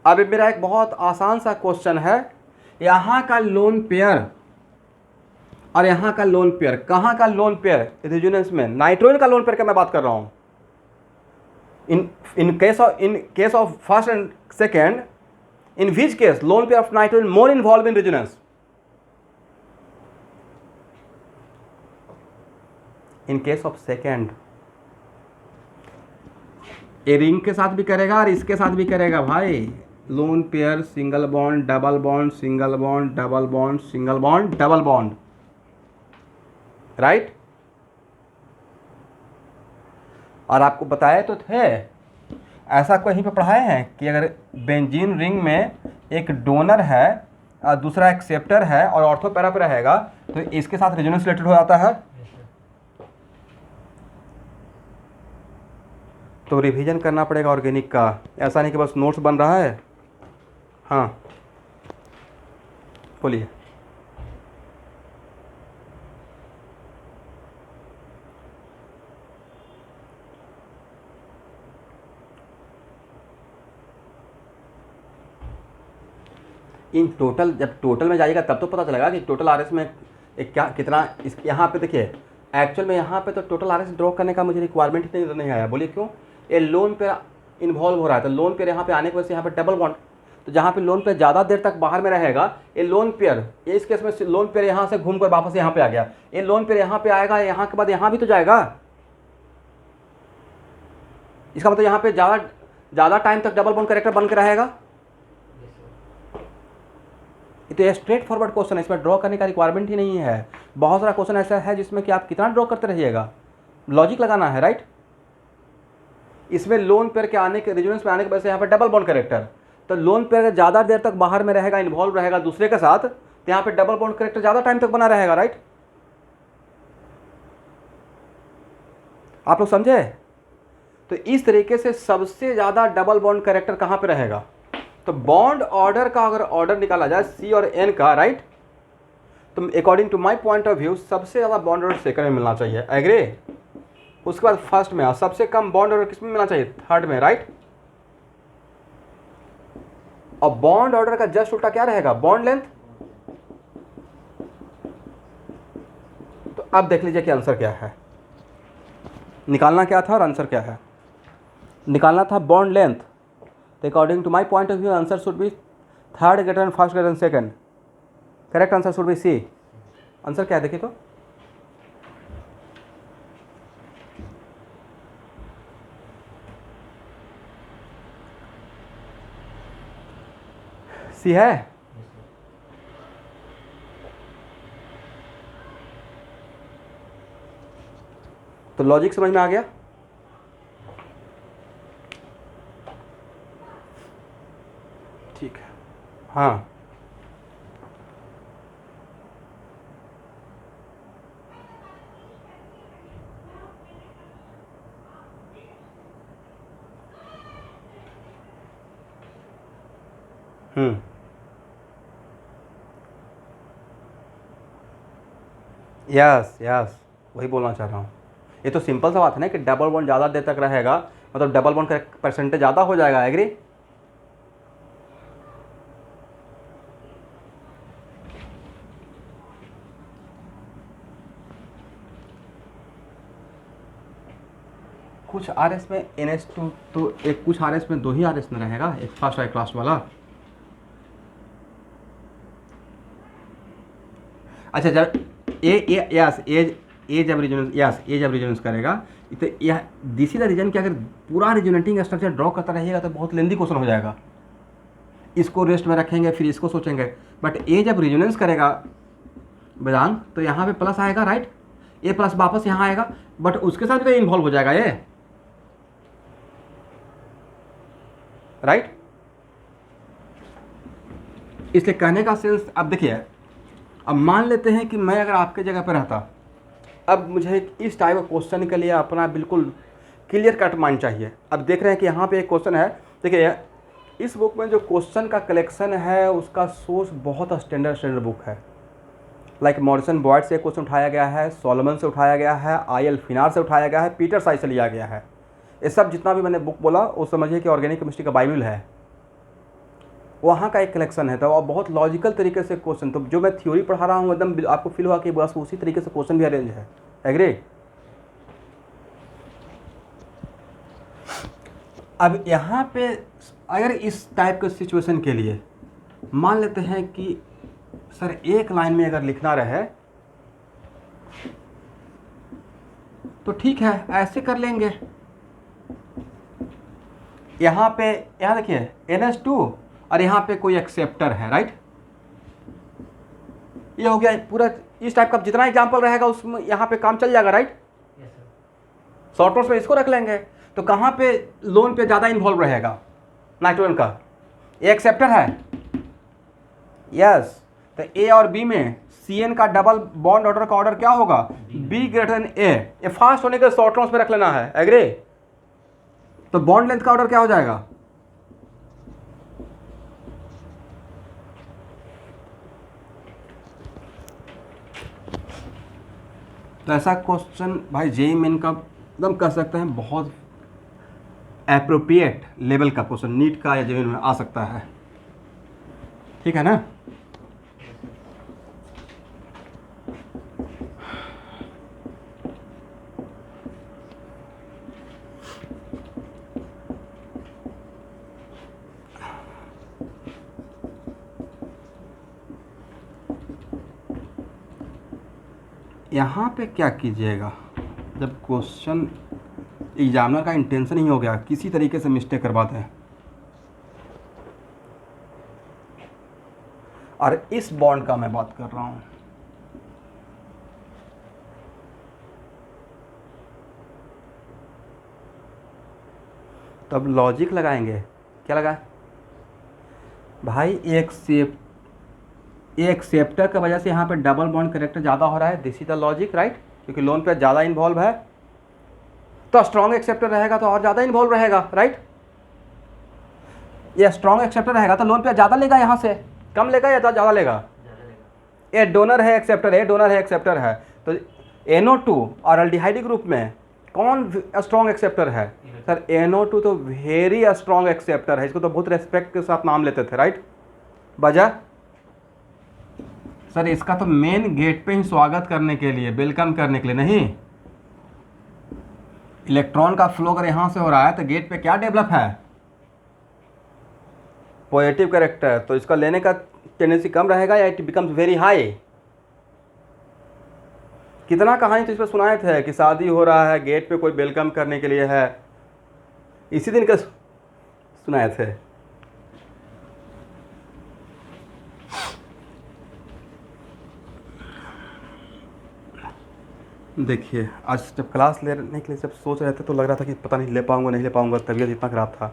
अब मेरा एक बहुत आसान सा क्वेश्चन है यहाँ का लोन पेयर और यहाँ का लोन पेयर, कहाँ का लोन पेयर? रेजोनेंस में नाइट्रोजन का लोन पेयर का मैं बात कर रहा हूँ। in case of first and second, in which case lone pair of nitrogen more involved in resonance? In case of second, ये रिंग के साथ भी करेगा और इसके साथ भी करेगा भाई। Lone pair single bond double bond single bond double bond single bond double bond, right. और आपको बताया तो थे, ऐसा कहीं पे पढ़ाए हैं कि अगर बेंजीन रिंग में एक डोनर है और दूसरा एक्सेप्टर है और ऑर्थो पैरा पे रहेगा तो इसके साथ रेजोनेंस रिलेटेड हो जाता है। तो रिवीजन करना पड़ेगा ऑर्गेनिक का, ऐसा नहीं कि बस नोट्स बन रहा है। हाँ बोलिए। इन टोटल, जब टोटल में जाइएगा तब तो पता चलेगा कि टोटल आरएस में एक क्या कितना इस यहाँ पे देखिए। एक्चुअल में यहाँ पे तो टोटल आरएस ड्रॉ करने का मुझे रिक्वायरमेंट ही नहीं आया। बोलिए क्यों? ये लोन पे इन्वॉल्व हो रहा है, तो लोन पेयर यहाँ पे आने की वजह से यहाँ पे डबल बॉन्ड, तो जहाँ पे लोन पेयर ज़्यादा देर तक बाहर में रहेगा, ये लोन पेयर, ये इस केस में लोन पेयर यहाँ से घूम कर वापस यहाँ पे आ गया, ये लोन पेयर यहाँ पे आएगा, यहाँ के बाद यहाँ भी तो जाएगा। इसका मतलब यहाँ पे ज़्यादा टाइम तक डबल बॉन्ड कैरेक्टर बन के रहेगा। तो ये स्ट्रेट फॉरवर्ड क्वेश्चन है, इसमें ड्रॉ करने का रिक्वायरमेंट ही नहीं है। बहुत सारा क्वेश्चन ऐसा है जिसमें कि आप कितना ड्रॉ करते रहिएगा, लॉजिक लगाना है, राइट। इसमें लोन पेयर के आने के रेजोनेंस में आने की वजह से यहाँ पे डबल बॉन्ड कैरेक्टर, तो लोन पेयर ज़्यादा देर तक बाहर में रहेगा, इन्वॉल्व रहेगा दूसरे के साथ, तो यहाँ पे डबल बॉन्ड कैरेक्टर ज़्यादा टाइम तक बना रहेगा, राइट। आप लोग समझे? तो इस तरीके से सबसे ज़्यादा डबल बॉन्ड कैरेक्टर कहाँ पे रहेगा? तो बॉन्ड ऑर्डर का अगर ऑर्डर निकाला जाए सी और एन का, राइट, तो according to my point of view सबसे ज़्यादा बॉन्ड ऑर्डर सेकंड में मिलना चाहिए, एग्री। उसके बाद फर्स्ट में, और सबसे कम बॉन्ड ऑर्डर किस में मिलना चाहिए? थर्ड में, राइट। और बॉन्ड ऑर्डर का जस्ट उल्टा क्या रहेगा? Bond length. तो अब देख लीजिए कि आंसर क्या है, निकालना क्या था और आंसर क्या है। निकालना था बॉन्ड लेंथ, तो according to my point of view answer should be third greater and first greater and second. Correct answer should be C. Answer क्या है देखिए तो, सी है। तो लॉजिक समझ में आ गया? ठीक है। हाँ यस यस, वही बोलना चाह रहा हूँ। ये तो सिंपल सा बात है ना कि डबल बॉन्ड ज़्यादा देर तक रहेगा, मतलब डबल बॉन्ड का परसेंटेज ज़्यादा हो जाएगा, एग्री। कुछ आर एस में NH2, तो एक कुछ आर एस में दो ही आर एस में रहेगा, एक फर्स्ट और एक लास्ट वाला। अच्छा, जब ए जब रेजोनेंस करेगा तो यह दिस इज द रीजन कि अगर पूरा रेजोनेटिंग स्ट्रक्चर ड्रॉ करता रहिएगा तो बहुत लेंदी क्वेश्चन हो जाएगा। इसको रेस्ट में रखेंगे फिर इसको सोचेंगे, बट ए जब रेजोनेंस करेगा वेदांत तो यहाँ पे प्लस आएगा, राइट। ए प्लस वापस यहाँ आएगा, बट उसके साथ भी तो इन्वॉल्व हो जाएगा ये, राइट। इसलिए कहने का सेंस, अब देखिए, अब मान लेते हैं कि मैं अगर आपके जगह पर रहता, अब मुझे इस टाइप ऑफ क्वेश्चन के लिए अपना बिल्कुल क्लियर कट माइंड चाहिए। अब देख रहे हैं कि यहाँ पे एक क्वेश्चन है, देखिए इस बुक में जो क्वेश्चन का कलेक्शन है उसका सोर्स बहुत स्टैंडर्ड बुक है। लाइक मॉरिसन बॉयड से क्वेश्चन उठाया गया है, सोलोमन से उठाया गया है, IL फिनार से उठाया गया है, पीटर साइज से लिया गया है। ये सब जितना भी मैंने बुक बोला वो समझिए कि ऑर्गेनिक केमिस्ट्री का बाइबल है। वहाँ का एक कलेक्शन है। तो और बहुत लॉजिकल तरीके से क्वेश्चन, तो जो मैं थ्योरी पढ़ा रहा हूँ एकदम आपको फील हुआ कि बस उसी तरीके से क्वेश्चन भी अरेंज है। एग्री? अब यहाँ पे अगर इस टाइप के सिचुएशन के लिए मान लेते हैं कि सर एक लाइन में अगर लिखना रहे तो ठीक है, ऐसे कर लेंगे। यहाँ पे यहाँ देखिए NH2 और यहाँ पे कोई एक्सेप्टर है, राइट? ये हो गया पूरा। इस टाइप का जितना एग्जाम्पल रहेगा उसमें यहाँ पे काम चल जाएगा, right? Yes sir. Short notes में इसको रख लेंगे। तो कहाँ पे लोन पे ज़्यादा इन्वॉल्व रहेगा? नाइट्रोजन का। ये एक्सेप्टर है, यस। तो ए और बी में CN का डबल बॉन्ड ऑर्डर का ऑर्डर क्या होगा? B greater than A। ये फास्ट होने के शॉर्ट नोट्स में रख लेना है। एग्री? तो बॉन्ड लेंथ का ऑर्डर क्या हो जाएगा? तो ऐसा क्वेश्चन भाई जेईई मेन का एकदम कह सकते हैं बहुत एप्रोप्रिएट लेवल का क्वेश्चन नीट का या जेईई में आ सकता है। ठीक है ना? यहाँ पे क्या कीजिएगा, जब क्वेश्चन एग्जामिनर का इंटेंशन ही हो गया किसी तरीके से मिस्टेक करवाते हैं, और इस बॉन्ड का मैं बात कर रहा हूँ, तब लॉजिक लगाएंगे। क्या लगा भाई? एक एक्सेप्टर की वजह से यहाँ पे डबल बॉन्ड करेक्टर ज़्यादा हो रहा है, this is the logic, right? क्योंकि लोन पे ज़्यादा इन्वॉल्व है, तो स्ट्रॉन्ग एक्सेप्टर रहेगा तो और ज़्यादा इन्वॉल्व रहेगा, राइट? ये स्ट्रॉन्ग एक्सेप्टर रहेगा तो लोन पे ज़्यादा लेगा, यहाँ से कम लेगा या ज़्यादा लेगा? ये डोनर है एक्सेप्टर है, डोनर है एक्सेप्टर है। तो NO2 और एल्डिहाइड ग्रुप में कौन स्ट्रॉन्ग एक्सेप्टर है? सर NO2 तो वेरी स्ट्रॉन्ग एक्सेप्टर है, इसको तो बहुत रेस्पेक्ट के साथ नाम लेते थे, राइट? वजह सर इसका तो मेन गेट पे ही स्वागत करने के लिए, वेलकम करने के लिए नहीं। इलेक्ट्रॉन का फ्लो अगर यहाँ से हो रहा है तो गेट पे क्या डेवलप है? Positive character. तो इसका लेने का टेंडेंसी कम रहेगा या इट बिकम्स वेरी हाई? कितना कहानी तो इस पर सुनाए थे कि शादी हो रहा है, गेट पे कोई वेलकम करने के लिए है, इसी दिन का सुनाए थे। देखिए आज जब क्लास लेने के लिए जब सोच रहे थे तो लग रहा था कि पता नहीं ले पाऊंगा नहीं ले पाऊंगा, तबीयत इतना ख़राब था।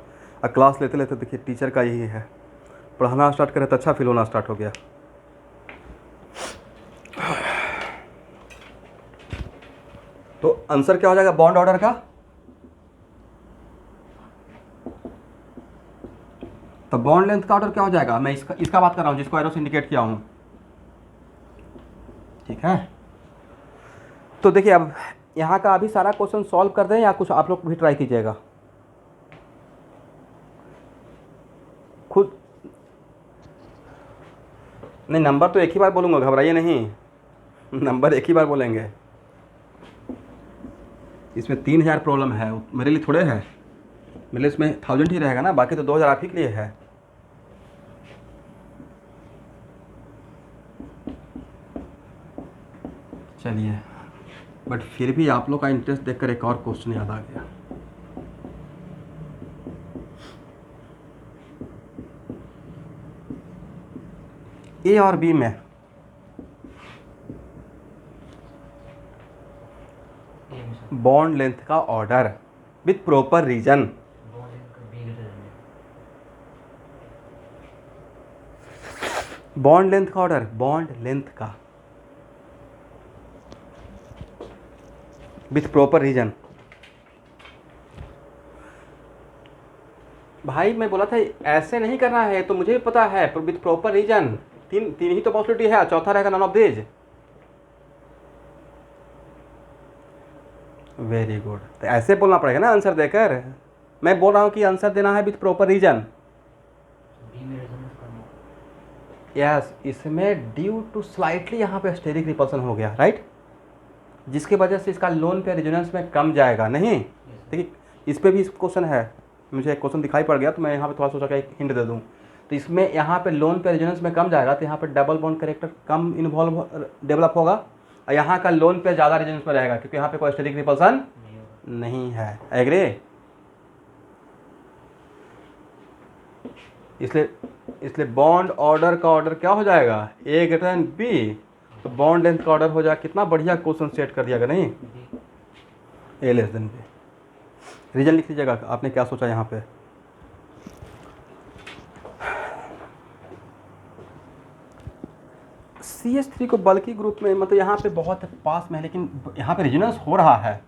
और क्लास लेते लेते देखिए टीचर का यही है, पढ़ाना स्टार्ट करे तो अच्छा फील होना स्टार्ट हो गया। तो आंसर क्या हो जाएगा बॉन्ड ऑर्डर का? तो बॉन्ड लेंथ का ऑर्डर क्या हो जाएगा? मैं इसका बात कर रहा हूँ जिसको एरो से इंडिकेट किया हूँ, ठीक है? तो देखिए अब यहाँ का अभी सारा क्वेश्चन सॉल्व कर दें या कुछ आप लोग भी ट्राई कीजिएगा खुद? नहीं, नंबर तो एक ही बार बोलूँगा, घबराइए नहीं, नंबर एक ही बार बोलेंगे। इसमें 3000 प्रॉब्लम है, मेरे लिए थोड़े है, मेरे लिए इसमें 1000 ही रहेगा ना, बाकी तो 2000 आप ही के लिए है। चलिए, बट फिर भी आप लोग का इंटरेस्ट देखकर एक और क्वेश्चन याद आ गया। ए और बी में बॉन्ड लेंथ का order with proper reason. Bond length का ऑर्डर, बॉन्ड लेंथ का विथ प्रॉपर रीजन। भाई मैं बोला था ऐसे नहीं करना है, तो मुझे भी पता है, पर विथ प्रॉपर रीजन। तीन ही तो पॉसिबिलिटी है, चौथा रहेगा none of this. Very good. तो ऐसे बोलना पड़ेगा ना आंसर देकर। मैं बोल रहा हूँ कि आंसर देना है विथ प्रॉपर रीजन। बी में रीजन यस, इसमें ड्यू टू स्लाइटली यहाँ पे स्टेरिक रिपल्सन हो गया, राइट, जिसकी वजह से इसका लोन पे रेजोनेंस में कम जाएगा। नहीं, देखिए इस पे भी क्वेश्चन है, मुझे एक क्वेश्चन दिखाई पड़ गया तो मैं यहाँ पे थोड़ा सोचा कि एक हिंट दे दूँ। तो इसमें यहाँ पे लोन पे रेजोनेंस में कम जाएगा तो यहाँ पे डबल बॉन्ड कैरेक्टर कम इन्वॉल्व डेवलप होगा, और यहाँ का लोन पे ज़्यादा रेजोनेंस में रहेगा क्योंकि यहाँ पे कोई स्टेरिक रिपल्सन नहीं है। एग्री? इसलिए बॉन्ड ऑर्डर का ऑर्डर क्या हो जाएगा, ए ग्रेटर देन बी, तो बॉन्ड लेंथ का ऑर्डर हो जाएगा। कितना बढ़िया क्वेश्चन सेट कर दिया, नहीं, ए लेस देन बी। रीजन लिख लीजिएगा आपने क्या सोचा यहाँ पे। CH3 को बल्कि ग्रुप में मतलब यहाँ पे बहुत पास में है, लेकिन यहाँ पे रेजोनेंस हो रहा है,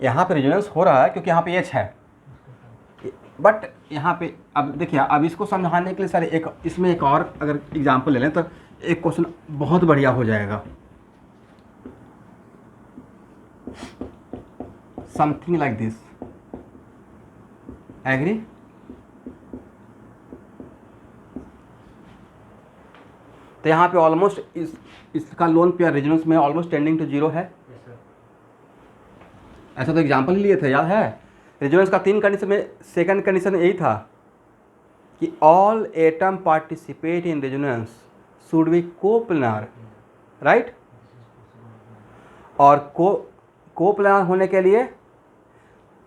यहाँ पे रेजोनेंस हो रहा है क्योंकि यहाँ पे H है, बट यहाँ पे अब देखिए, अब इसको समझाने के लिए सर एक इसमें एक और अगर एग्जांपल ले लें तो एक क्वेश्चन बहुत बढ़िया हो जाएगा। Something like this, agree? तो यहाँ पे ऑलमोस्ट इसका लोन पेयर रेजोनेंस में ऑलमोस्ट टेंडिंग टू जीरो है। ऐसा तो एग्जांपल ही लिए थे, याद है? रेजोनेंस का 3 कंडीशन में सेकंड कंडीशन यही था कि all atom participate in resonance should be coplanar, right? और कोप्लानर होने के लिए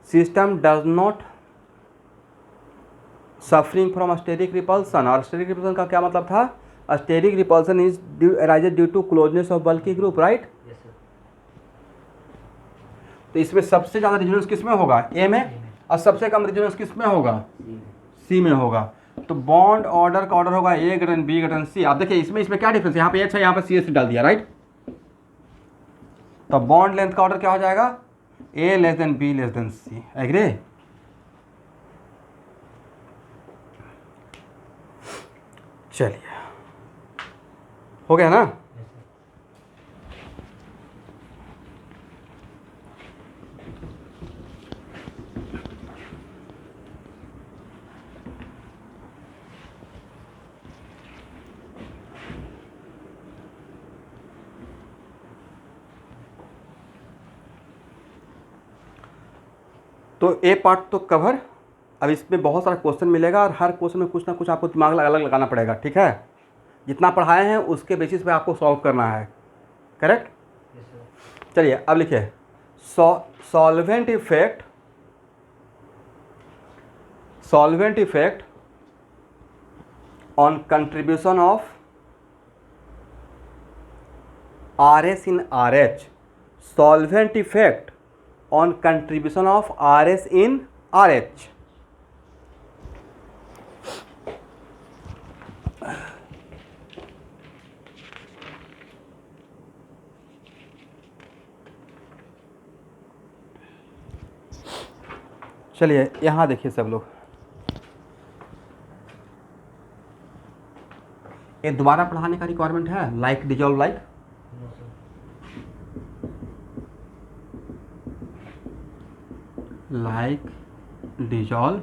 system does not suffering from steric repulsion, और स्टेरिक रिपल्सन का क्या मतलब था? Steric repulsion is arises due to closeness of bulky group, right? तो इसमें सबसे ज़्यादा रेजोनेंस किस में होगा, ए में, और सबसे कम रेजोनेंस किस में होगा, सी में होगा। तो बॉन्ड ऑर्डर का ऑर्डर होगा ए ग्रेटर बी ग्रेटर सी। आप देखिए इसमें क्या डिफरेंस है, यहाँ पे एच है, यहाँ पे CH3 डाल दिया, राइट? तो बॉन्ड लेंथ का ऑर्डर क्या हो जाएगा, A less than B less than C. Agree? चलिए, हो गया ना? तो ए पार्ट तो कवर। अब इसमें बहुत सारा क्वेश्चन मिलेगा और हर क्वेश्चन में कुछ ना कुछ आपको दिमाग अलग लगाना पड़ेगा, ठीक है? जितना पढ़ाए हैं उसके बेसिस पे आपको सॉल्व करना है, करेक्ट? चलिए अब लिखिए, solvent effect on contribution of RS in RH, solvent effect on contribution of RS in RH। चलिए यहाँ देखिए सब लोग, ये दोबारा पढ़ाने का रिक्वायरमेंट है, like dissolve like, like dissolve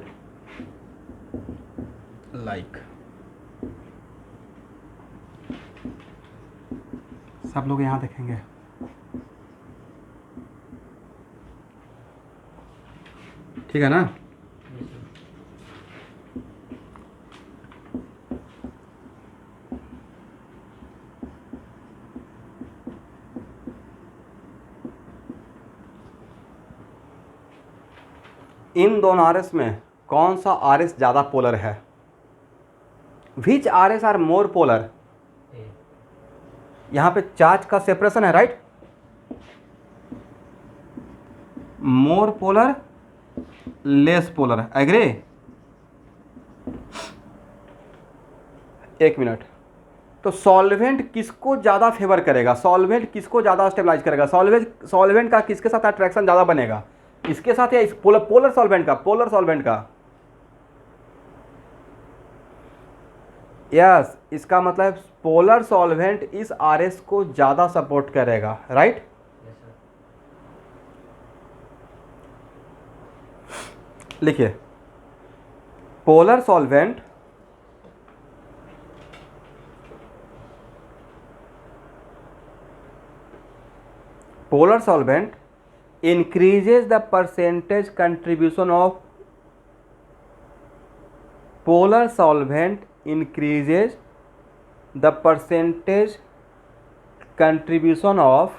like, सब लोग यहाँ देखेंगे। ठीक है ना? इन दोनों RS में कौन सा RS ज़्यादा पोलर है? Which RS are more polar? यहाँ पे चार्ज का सेपरेशन है, right? More polar less polar, agree? एक मिनट, तो सॉल्वेंट किसको ज़्यादा फेवर करेगा, सॉल्वेंट किसको ज़्यादा स्टेबलाइज करेगा, सॉल्वेंट का किसके साथ अट्रैक्शन ज़्यादा बनेगा, इसके साथ या इस पोलर सॉल्वेंट का? यस, इसका मतलब पोलर सॉल्वेंट इस RS को ज़्यादा सपोर्ट करेगा, राइट? लिखिए, polar solvent polar solvent increases the percentage contribution of polar solvent increases the percentage contribution of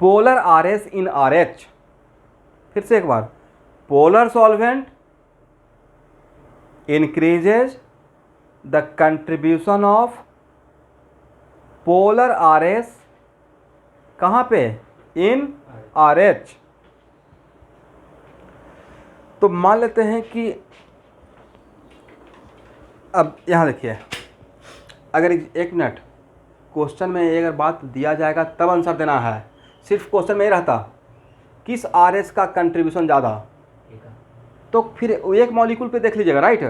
polar RS in RH। फिर से एक बार, polar solvent increases the contribution of polar RS कहाँ पे, in RH। तो मान लेते हैं कि अब यहाँ देखिए, अगर एक मिनट, क्वेश्चन में अगर बात दिया जाएगा तब आंसर देना है। सिर्फ क्वेश्चन में ही रहता किस RS का कंट्रीब्यूशन ज़्यादा, तो फिर एक मॉलिक्यूल पे देख लीजिएगा, राइट।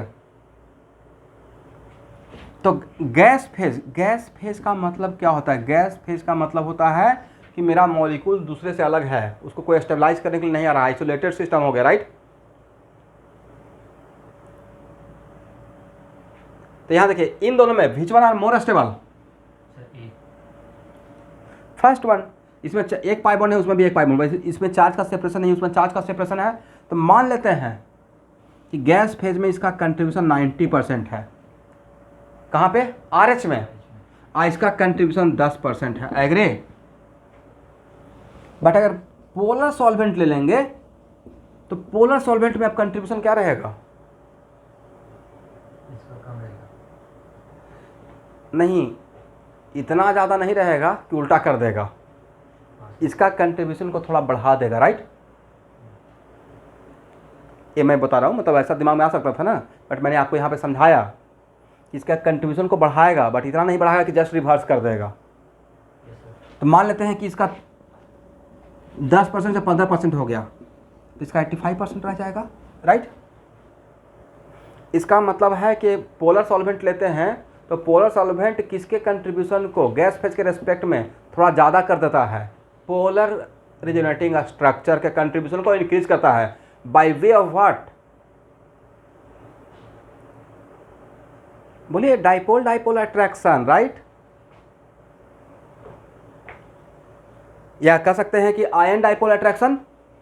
तो गैस फेज का मतलब क्या होता है? गैस फेज का मतलब होता है कि मेरा मॉलिक्यूल दूसरे से अलग है, उसको कोई स्टेबलाइज करने के लिए नहीं आ रहा, आइसोलेटेड सिस्टम हो गया, राइट। तो यहां देखिए, इन दोनों में which one are more stable? First one. इसमें एक पाई बॉन्ड है, उसमें भी एक पाई बॉन्ड, इसमें चार्ज का सेपरेशन नहीं, उसमें चार्ज का सेपरेशन है। तो मान लेते हैं कि गैस फेज में इसका कंट्रीब्यूशन 90% है। कहाँ पे? RH में। इसका कंट्रीब्यूशन 10% है। एग्री? बट अगर पोलर सॉल्वेंट ले लेंगे तो पोलर सॉल्वेंट में अब कंट्रीब्यूशन क्या रहेगा? नहीं, इतना ज़्यादा नहीं रहेगा कि उल्टा कर देगा, इसका कंट्रीब्यूशन को थोड़ा बढ़ा देगा, राइट। ये मैं बता रहा हूँ, मतलब ऐसा दिमाग में आ सकता था ना, बट मैंने आपको यहाँ पे समझाया कि इसका कंट्रीब्यूशन को बढ़ाएगा, बट इतना नहीं बढ़ाएगा कि जस्ट रिवर्स कर देगा। तो मान लेते हैं कि इसका 10% से 15% हो गया, तो इसका 85% रह जाएगा, राइट। इसका मतलब है कि पोलर सॉल्वेंट लेते हैं तो पोलर सॉल्वेंट किसके कंट्रीब्यूशन को गैस फेज के रेस्पेक्ट में थोड़ा ज़्यादा कर देता है? पोलर रिजोनेटिंग स्ट्रक्चर के कंट्रीब्यूशन को इंक्रीज करता है। By way of what? बोलिए, डाइपोल डाइपोल अट्रैक्शन, राइट। या कह सकते हैं कि ion dipole attraction,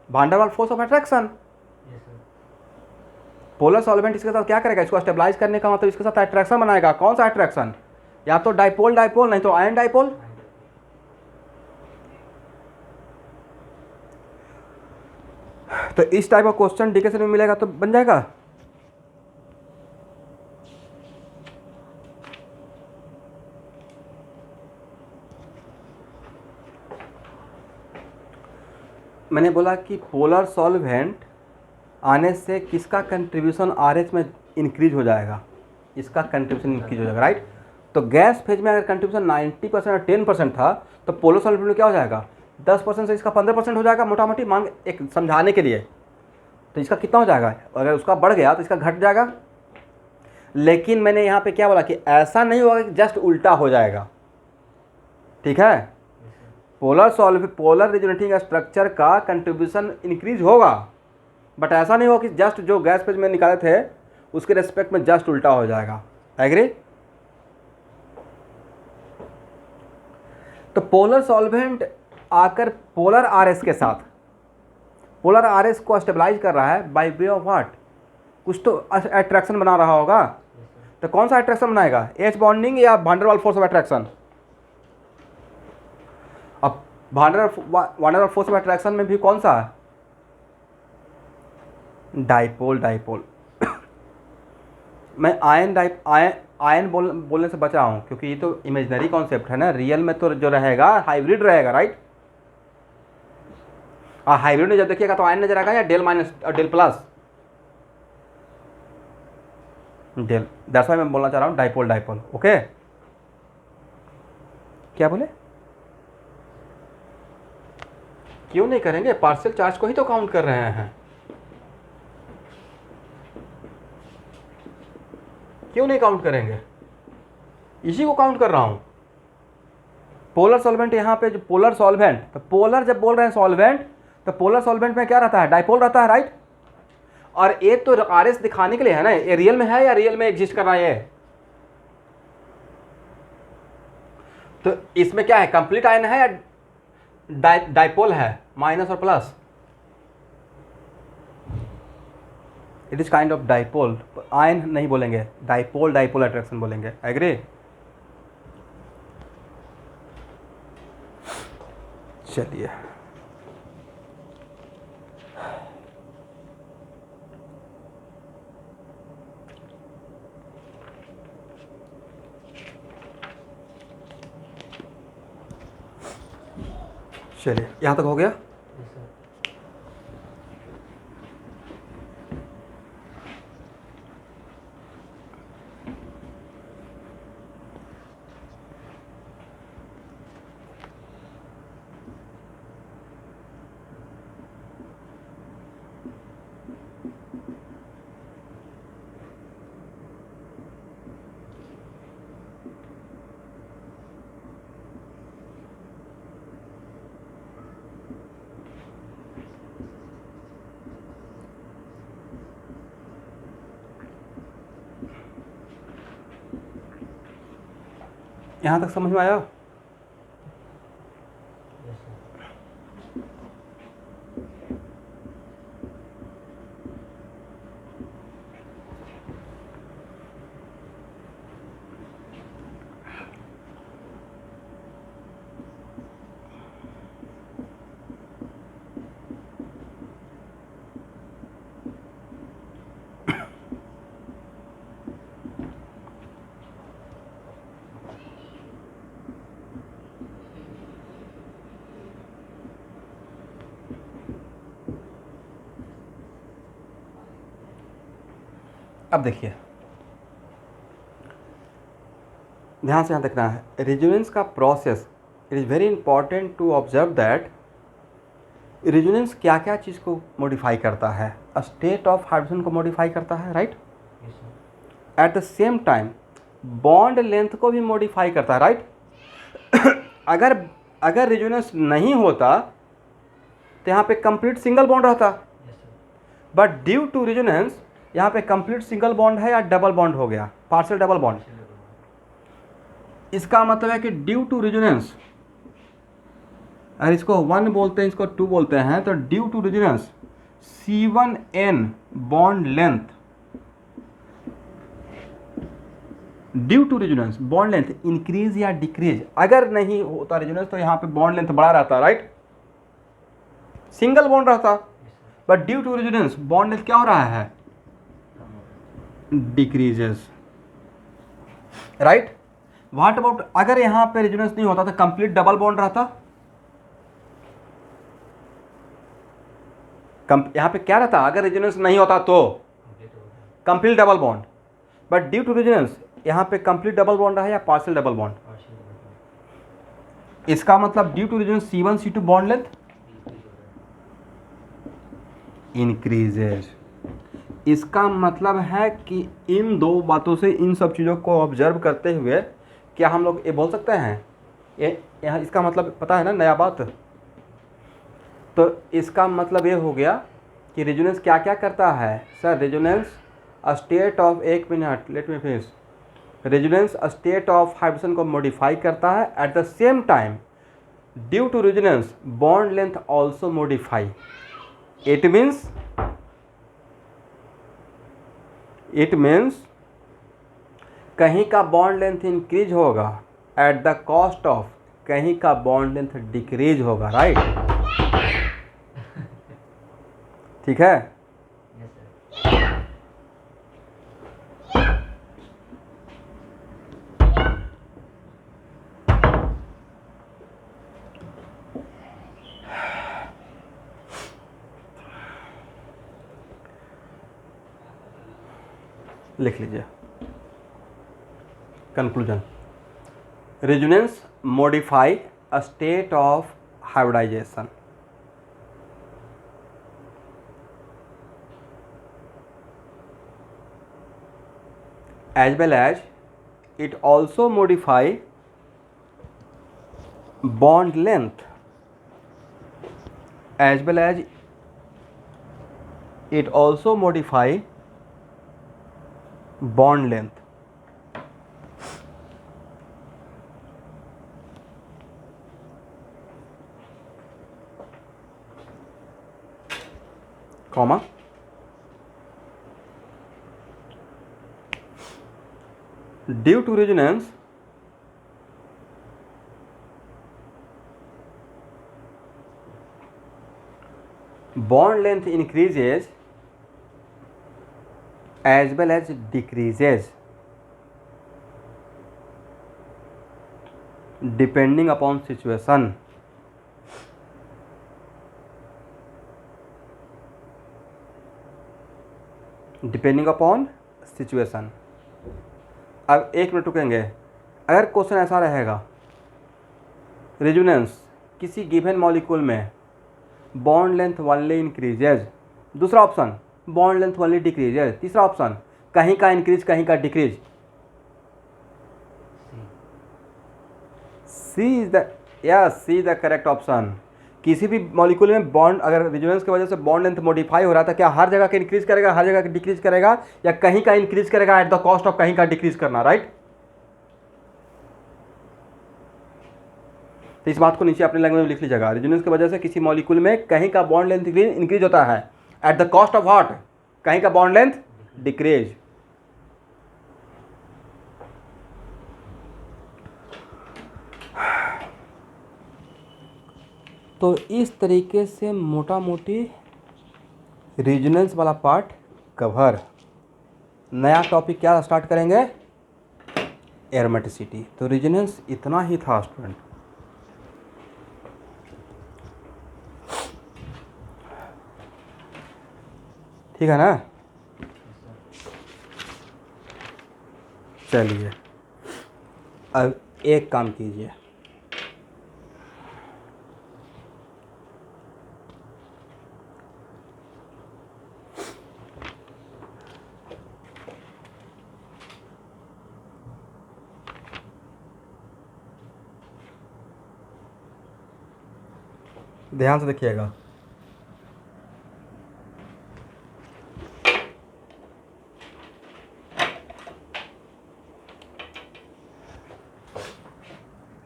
van der Waals force of attraction. Polar solvent इसके साथ क्या करेगा? इसको स्टेबलाइज करने का मतलब इसके साथ अट्रैक्शन बनाएगा। कौन सा अट्रैक्शन? या तो डाइपोल डाइपोल, नहीं तो आयन डाइपोल। तो इस टाइप का क्वेश्चन डीके में मिलेगा तो बन जाएगा। मैंने बोला कि पोलर सॉल्वेंट आने से किसका कंट्रीब्यूशन RH में इंक्रीज हो जाएगा? इसका कंट्रीब्यूशन इंक्रीज हो जाएगा, राइट। तो गैस फेज में अगर कंट्रीब्यूशन 90% और 10% था तो पोलर सॉल्वेंट में क्या हो जाएगा? 10% से इसका 15% हो जाएगा, मोटा मोटी मांग एक समझाने के लिए। तो इसका कितना हो जाएगा? अगर उसका बढ़ गया तो इसका घट जाएगा। लेकिन मैंने यहाँ पे क्या बोला कि ऐसा नहीं होगा कि जस्ट उल्टा हो जाएगा, ठीक है। पोलर रिजोनेटिंग स्ट्रक्चर का कंट्रीब्यूशन इंक्रीज होगा, बट ऐसा नहीं होगा कि जस्ट जो गैस फेज में निकाले थे उसके रेस्पेक्ट में जस्ट उल्टा हो जाएगा। एग्री? तो पोलर सॉल्वेंट आकर पोलर RS के साथ पोलर RS को स्टेबलाइज कर रहा है बाय वे ऑफ व्हाट? कुछ तो अट्रैक्शन बना रहा होगा। तो कौन सा अट्रैक्शन बनाएगा? H बॉन्डिंग या van der Waals force of attraction? अब van der Waals force of attraction में भी कौन सा? Dipole dipole. मैं आयन बोलने से बचा हूँ क्योंकि ये तो इमेजिनरी कॉन्सेप्ट है ना। रियल में तो जो रहेगा हाइब्रिड रहेगा, राइट। हाइब्रिड में जब देखिएगा तो आयन नजर आएगा या डेल माइनस और del plus? Del. That's why मैं बोलना चाह रहा हूँ डाइपोल डाइपोल। ओके, क्या बोले? क्यों नहीं करेंगे? पार्शियल चार्ज को ही तो काउंट कर रहे हैं। क्यों नहीं काउंट करेंगे? इसी को काउंट कर रहा हूं। पोलर सॉल्वेंट यहाँ पे जो पोलर सॉल्वेंट, तो पोलर जब बोल रहे हैं सॉल्वेंट तो पोलर सॉल्वेंट में क्या रहता है? डाइपोल रहता है, राइट। और ये तो RS दिखाने के लिए है ना, ये रियल में है या रियल में एग्जिस्ट कर रहा है? तो इसमें क्या है? कंप्लीट आयन है या डाइपोल है, माइनस और plus, it is kind of dipole, ion नहीं बोलेंगे, डाइपोल डाइपोल अट्रैक्शन बोलेंगे। एग्री? चलिए चलिए यहाँ तक हो गया। Yes, sir. यहाँ तक समझ में आया? Yes, sir. अब देखिए, ध्यान से यहाँ देखना है, रेजोनेंस का process, it is very important to observe that resonance क्या क्या चीज़ को मॉडिफाई करता है। स्टेट ऑफ हाइड्रोजन को मॉडिफाई करता है, right? Yes, sir. At the same time bond length को भी मॉडिफाई करता है, राइट? अगर अगर रेजोनेंस नहीं होता तो यहाँ पे कंप्लीट सिंगल बॉन्ड रहता, Yes, sir. But due to resonance यहाँ पे कंप्लीट सिंगल बॉन्ड है या डबल बॉन्ड हो गया, पार्शियल डबल बॉन्ड। इसका मतलब है कि ड्यू टू रेजोनेंस, अगर इसको 1 बोलते हैं, इसको 2 बोलते हैं, तो due to resonance C1N bond length, due to resonance bond length increase या डिक्रीज। अगर नहीं होता रेजोनेंस तो यहाँ पे बॉन्ड लेंथ बड़ा रहता, राइट? सिंगल बॉन्ड रहता, Yes, sir. But due to resonance bond length क्या हो रहा है? Decreases, right? व्हाट अबाउट अगर यहाँ पे रेजोनेंस नहीं होता तो कंप्लीट डबल बॉन्ड रहता। यहाँ पे क्या रहता अगर रेजोनेंस नहीं होता तो? Complete हो गया. Complete double bond, but due to resonance यहाँ पे कंप्लीट डबल बॉन्ड है या पार्शियल डबल बॉन्ड? Partial हो गया. इसका मतलब due to resonance C1 C2 bond length Increase हो रहा है. इंक्रीजेज। इसका मतलब है कि इन दो बातों से, इन सब चीज़ों को ऑब्जर्व करते हुए क्या हम लोग ये बोल सकते हैं, ये यहाँ इसका मतलब पता है ना, नया बात? तो इसका मतलब ये हो गया कि रेजोनेंस क्या क्या करता है सर? रेजोनेंस स्टेट ऑफ, एक minute let me finish, resonance state of hydrogen को मॉडिफाई करता है। At the same time due to resonance bond length also modify. It means कहीं का बॉन्ड लेंथ इंक्रीज होगा एट द कॉस्ट ऑफ कहीं का bond length decrease होगा, right? ठीक है? Yes, sir. लिख लीजिए conclusion. Resonance modify a state of hybridisation, as well as it also modify bond length, as well as it also modify bond length. Comma due to resonance bond length increases as well as decreases depending upon situation. Depending upon situation. अब 1 minute रुकेंगे। अगर question ऐसा रहेगा, resonance किसी given molecule में bond length only increases, दूसरा option bond length only decreases, तीसरा option कहीं का इंक्रीज कहीं का decrease. C is the correct option. किसी भी मॉलिक्यूल में बॉन्ड अगर रेजोनेंस की वजह से बॉन्ड लेंथ मॉडिफाई हो रहा था, क्या हर जगह का इंक्रीज करेगा, हर जगह का डिक्रीज करेगा, या कहीं का इंक्रीज करेगा एट द कॉस्ट ऑफ कहीं का डिक्रीज करना, राइट। तो इस बात को नीचे अपने लैंग्वेज में लिख लीजिएगा। रेजोनेंस की वजह से किसी मॉलिक्यूल में कहीं का बॉन्ड लेंथ इंक्रीज होता है at the cost of what, कहीं का बॉन्ड लेंथ डिक्रीज। तो इस तरीके से मोटा मोटी रेजोनेंस वाला पार्ट कवर। नया टॉपिक क्या स्टार्ट करेंगे, एरोमेटिसिटी। तो रेजोनेंस इतना ही था स्टूडेंट। ठीक है ना। चलिए अब एक काम कीजिए, ध्यान से देखिएगा।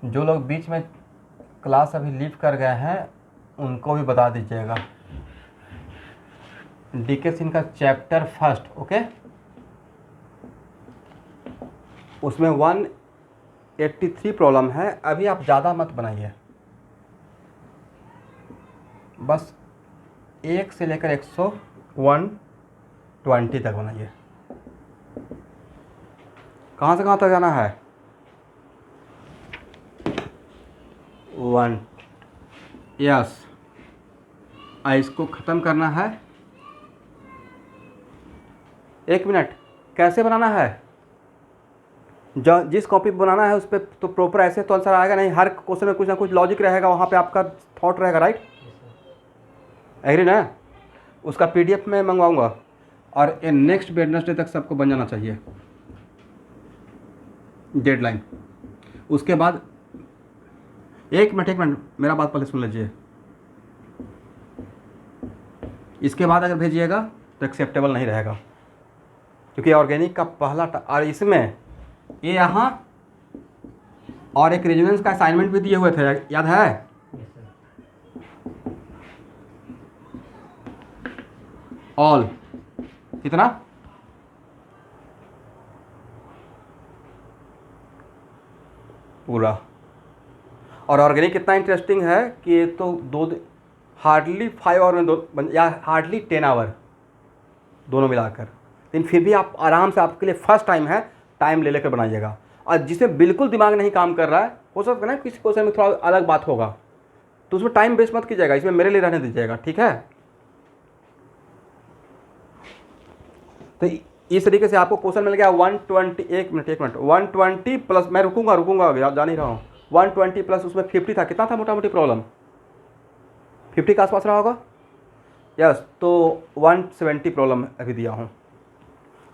जो लोग बीच में क्लास अभी लीव कर गए हैं उनको भी बता दीजिएगा। डीके सिंह का चैप्टर फर्स्ट, ओके, उसमें 183 प्रॉब्लम है। अभी आप ज़्यादा मत बनाइए, बस 1 से लेकर 120 तक बनाइए। कहाँ से कहाँ तक जाना है, 1, यस। इसको ख़त्म करना है। 1 मिनट, कैसे बनाना है, जो जिस कॉपी बनाना है उस पर तो प्रॉपर ऐसे तो आंसर आएगा नहीं। हर क्वेश्चन में कुछ ना कुछ लॉजिक रहेगा, वहाँ पे आपका थॉट रहेगा, राइट। एग्री ना। उसका पीडीएफ में मंगवाऊंगा और ये नेक्स्ट वेडनेसडे तक सबको बन जाना चाहिए डेडलाइन। उसके बाद एक मिनट मेरा बात पहले सुन लीजिए। इसके बाद अगर भेजिएगा तो एक्सेप्टेबल नहीं रहेगा, क्योंकि ऑर्गेनिक का पहला और इसमें ये यहाँ और एक रेजोनेंस का असाइनमेंट भी दिए हुए थे, याद है। ऑल कितना, पूरा। और ऑर्गेनिक कितना इंटरेस्टिंग है कि ये तो हार्डली 5 आवर में या हार्डली 10 आवर दोनों मिलाकर। लेकिन फिर भी आप आराम से, आपके लिए फर्स्ट टाइम है, टाइम ले लेकर बनाइएगा। और जिसमें बिल्कुल दिमाग नहीं काम कर रहा है, हो सकता है ना किसी क्वेश्चन में थोड़ा अलग बात होगा, तो उसमें टाइम वेस्ट मत कीजिएगा, इसमें मेरे लिए रहने दीजिएगा, ठीक है। तो इस तरीके से आपको क्वेश्चन मिल गया 120। एक मिनट 120 प्लस, मैं रुकूंगा जा नहीं रहा हूँ। 120 प्लस उसमें 50 था, कितना था मोटा मोटी प्रॉब्लम, 50 के आसपास रहा होगा, यस। तो 170 प्रॉब्लम अभी दिया हूँ।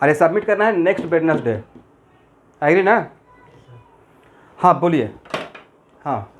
अरे सबमिट करना है नेक्स्ट वेडनेसडे, एग्री ना। हाँ बोलिए, हाँ।